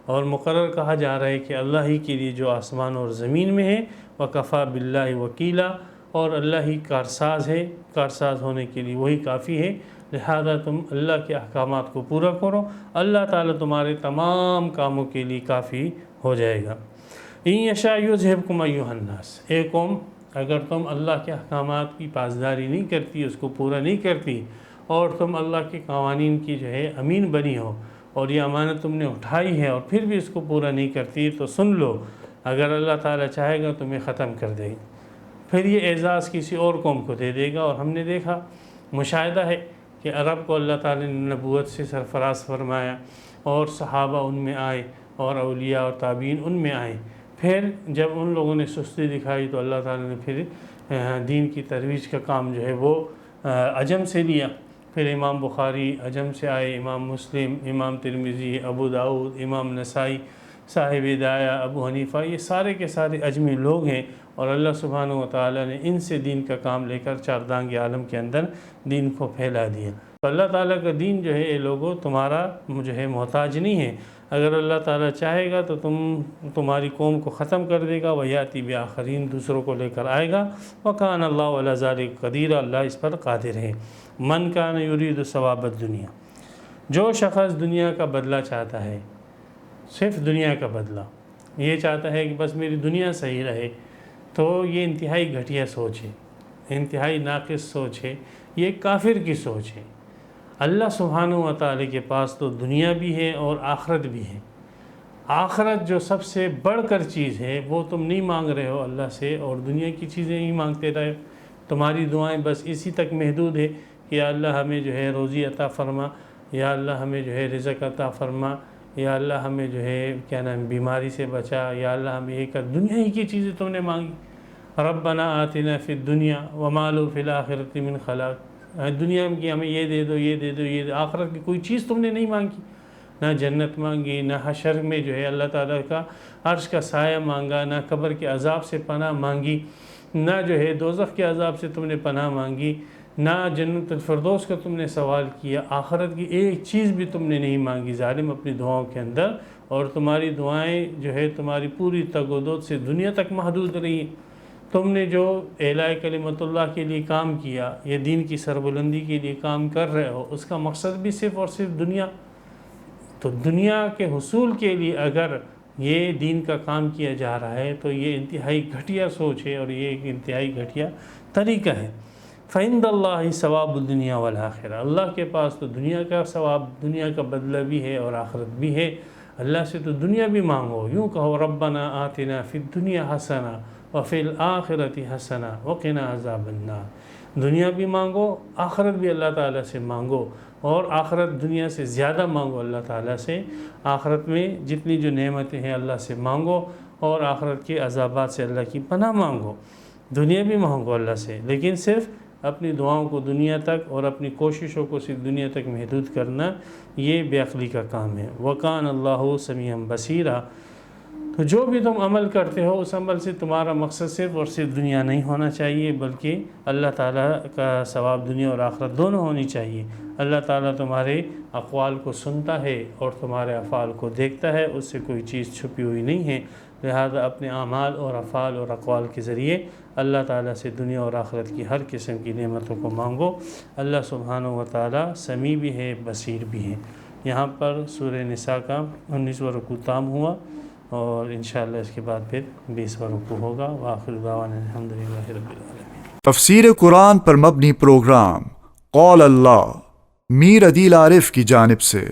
S2: اور مقرر کہا جا رہا ہے کہ اللہ ہی کے لیے جو آسمان اور زمین میں ہے۔ وَكَفَى بِاللَّهِ وَكِيلًا، اور اللہ ہی کارساز ہے، کارساز ہونے کے لیے وہی کافی ہے، لہذا تم اللہ کے احکامات کو پورا کرو، اللہ تعالیٰ تمہارے تمام کاموں کے لیے کافی ہو جائے گا۔ إِن يَشَأْ يُذْهِبْكُمْ أَيُّهَا النَّاسُ، اے قوم اگر تم اللہ کے احکامات کی پاسداری نہیں کرتی، اس کو پورا نہیں کرتی، اور تم اللہ کے قوانین کی جو ہے امین بنی ہو اور یہ امانت تم نے اٹھائی ہے اور پھر بھی اس کو پورا نہیں کرتی، تو سن لو اگر اللہ تعالیٰ چاہے گا تمہیں ختم کر دے گا، پھر یہ اعزاز کسی اور قوم کو دے دے گا۔ اور ہم نے دیکھا، مشاہدہ ہے کہ عرب کو اللہ تعالیٰ نے نبوت سے سرفراز فرمایا اور صحابہ ان میں آئے اور اولیاء اور تابعین ان میں آئے، پھر جب ان لوگوں نے سستی دکھائی تو اللہ تعالیٰ نے پھر دین کی ترویج کا کام جو ہے وہ عجم سے لیا۔ پھر امام بخاری عجم سے آئے، امام مسلم، امام ترمذی، ابو داؤد، امام نسائی، صاحب ہدایہ، ابو حنیفہ، یہ سارے کے سارے اجمی لوگ ہیں، اور اللہ سبحانہ و تعالیٰ نے ان سے دین کا کام لے کر چاردانگ عالم کے اندر دین کو پھیلا دیا۔ تو اللہ تعالیٰ کا دین جو ہے اے لوگوں تمہارا جو ہے محتاج نہیں ہے، اگر اللہ تعالیٰ چاہے گا تو تمہاری قوم کو ختم کر دے گا، وَيَأْتِي بِآخَرِينَ، دوسروں کو لے کر آئے گا، وَكَانَ اللَّهُ عَلَىٰ ذَلِكَ قَدِيرًا، اللہ اس پر قادر ہے۔ مَنْ كَانَ يُرِيدُ ثَوَابَ الدُّنْيَا، جو شخص دنیا کا بدلہ چاہتا ہے، صرف دنیا کا بدلہ، یہ چاہتا ہے کہ بس میری دنیا صحیح رہے، تو یہ انتہائی گھٹیا سوچ ہے، انتہائی ناقص سوچ ہے، یہ کافر کی سوچ ہے۔ اللہ سبحانہ و تعالی کے پاس تو دنیا بھی ہے اور آخرت بھی ہے۔ آخرت جو سب سے بڑھ کر چیز ہے وہ تم نہیں مانگ رہے ہو اللہ سے، اور دنیا کی چیزیں ہی مانگتے رہے، تمہاری دعائیں بس اسی تک محدود ہے کہ یا اللہ ہمیں جو ہے روزی عطا فرما، یا اللہ ہمیں جو ہے رزق عطا فرما، یا اللہ ہمیں جو ہے کیا نام بیماری سے بچا، یا اللہ ہمیں یہ کر، دنیا ہی کی چیزیں تم نے مانگی۔ ربنا آتنا فی الدنیا وما لہ فی الآخرۃ من خلاق، دنیا کی ہمیں یہ دے دو، یہ دے دو، یہ دے، آخرت کی کوئی چیز تم نے نہیں مانگی، نہ جنت مانگی، نہ حشر میں جو ہے اللہ تعالیٰ کا عرش کا سایہ مانگا، نہ قبر کے عذاب سے پناہ مانگی، نہ جو ہے دوزخ کے عذاب سے تم نے پناہ مانگی، نہ جنت الفردوس کا تم نے سوال کیا، آخرت کی ایک چیز بھی تم نے نہیں مانگی ظالم اپنی دعاؤں کے اندر، اور تمہاری دعائیں جو ہے تمہاری پوری تگ و دود سے دنیا تک محدود رہی۔ تم نے جو اعلاء کلمت اللہ کے لیے کام کیا، یہ دین کی سربلندی کے لیے کام کر رہے ہو، اس کا مقصد بھی صرف اور صرف دنیا، تو دنیا کے حصول کے لیے اگر یہ دین کا کام کیا جا رہا ہے تو یہ انتہائی گھٹیا سوچ ہے اور یہ ایک انتہائی گھٹیا طریقہ ہے۔ فَعِندَ اللَّهِ ثَوَابُ الدُّنْيَا وَالْآخِرَةِ، اللہ کے پاس تو دنیا کا ثواب، دنیا کا بدلہ بھی ہے اور آخرت بھی ہے۔ اللہ سے تو دنیا بھی مانگو، یوں کہو ربنا آتنا فی الدنیا حسنہ وفی الآخرۃ حسنہ وقنا عذاب النار، دنیا بھی مانگو، آخرت بھی اللہ تعالیٰ سے مانگو، اور آخرت دنیا سے زیادہ مانگو اللہ تعالیٰ سے، آخرت میں جتنی جو نعمتیں ہیں اللہ سے مانگو، اور آخرت کے عذابات سے اللہ کی پناہ مانگو۔ دنیا بھی مانگو اللہ سے، لیکن صرف اپنی دعاؤں کو دنیا تک اور اپنی کوششوں کو صرف دنیا تک محدود کرنا یہ بے عقلی کا کام ہے۔ وَكَانَ اللَّهُ سَمِيعًا بَصِيرًا۔ تو جو بھی تم عمل کرتے ہو اس عمل سے تمہارا مقصد صرف اور صرف دنیا نہیں ہونا چاہیے، بلکہ اللہ تعالیٰ کا ثواب دنیا اور آخرت دونوں ہونی چاہیے۔ اللہ تعالیٰ تمہارے اقوال کو سنتا ہے اور تمہارے افعال کو دیکھتا ہے، اس سے کوئی چیز چھپی ہوئی نہیں ہے۔ لہذا اپنے اعمال اور افعال اور اقوال کے ذریعے اللہ تعالیٰ سے دنیا اور آخرت کی ہر قسم کی نعمتوں کو مانگو۔ اللہ سبحانہ و تعالیٰ سمیع بھی ہے، بصیر بھی ہے۔ یہاں پر سورہ نساء کا 19واں رکوع تام ہوا، اور انشاءاللہ اس کے بعد پھر 20واں رکوع ہوگا۔ وآخر دعوانا الحمدللہ رب العالمین۔
S1: تفسیر قرآن پر مبنی پروگرام قول اللہ میر عدیل عارف کی جانب سے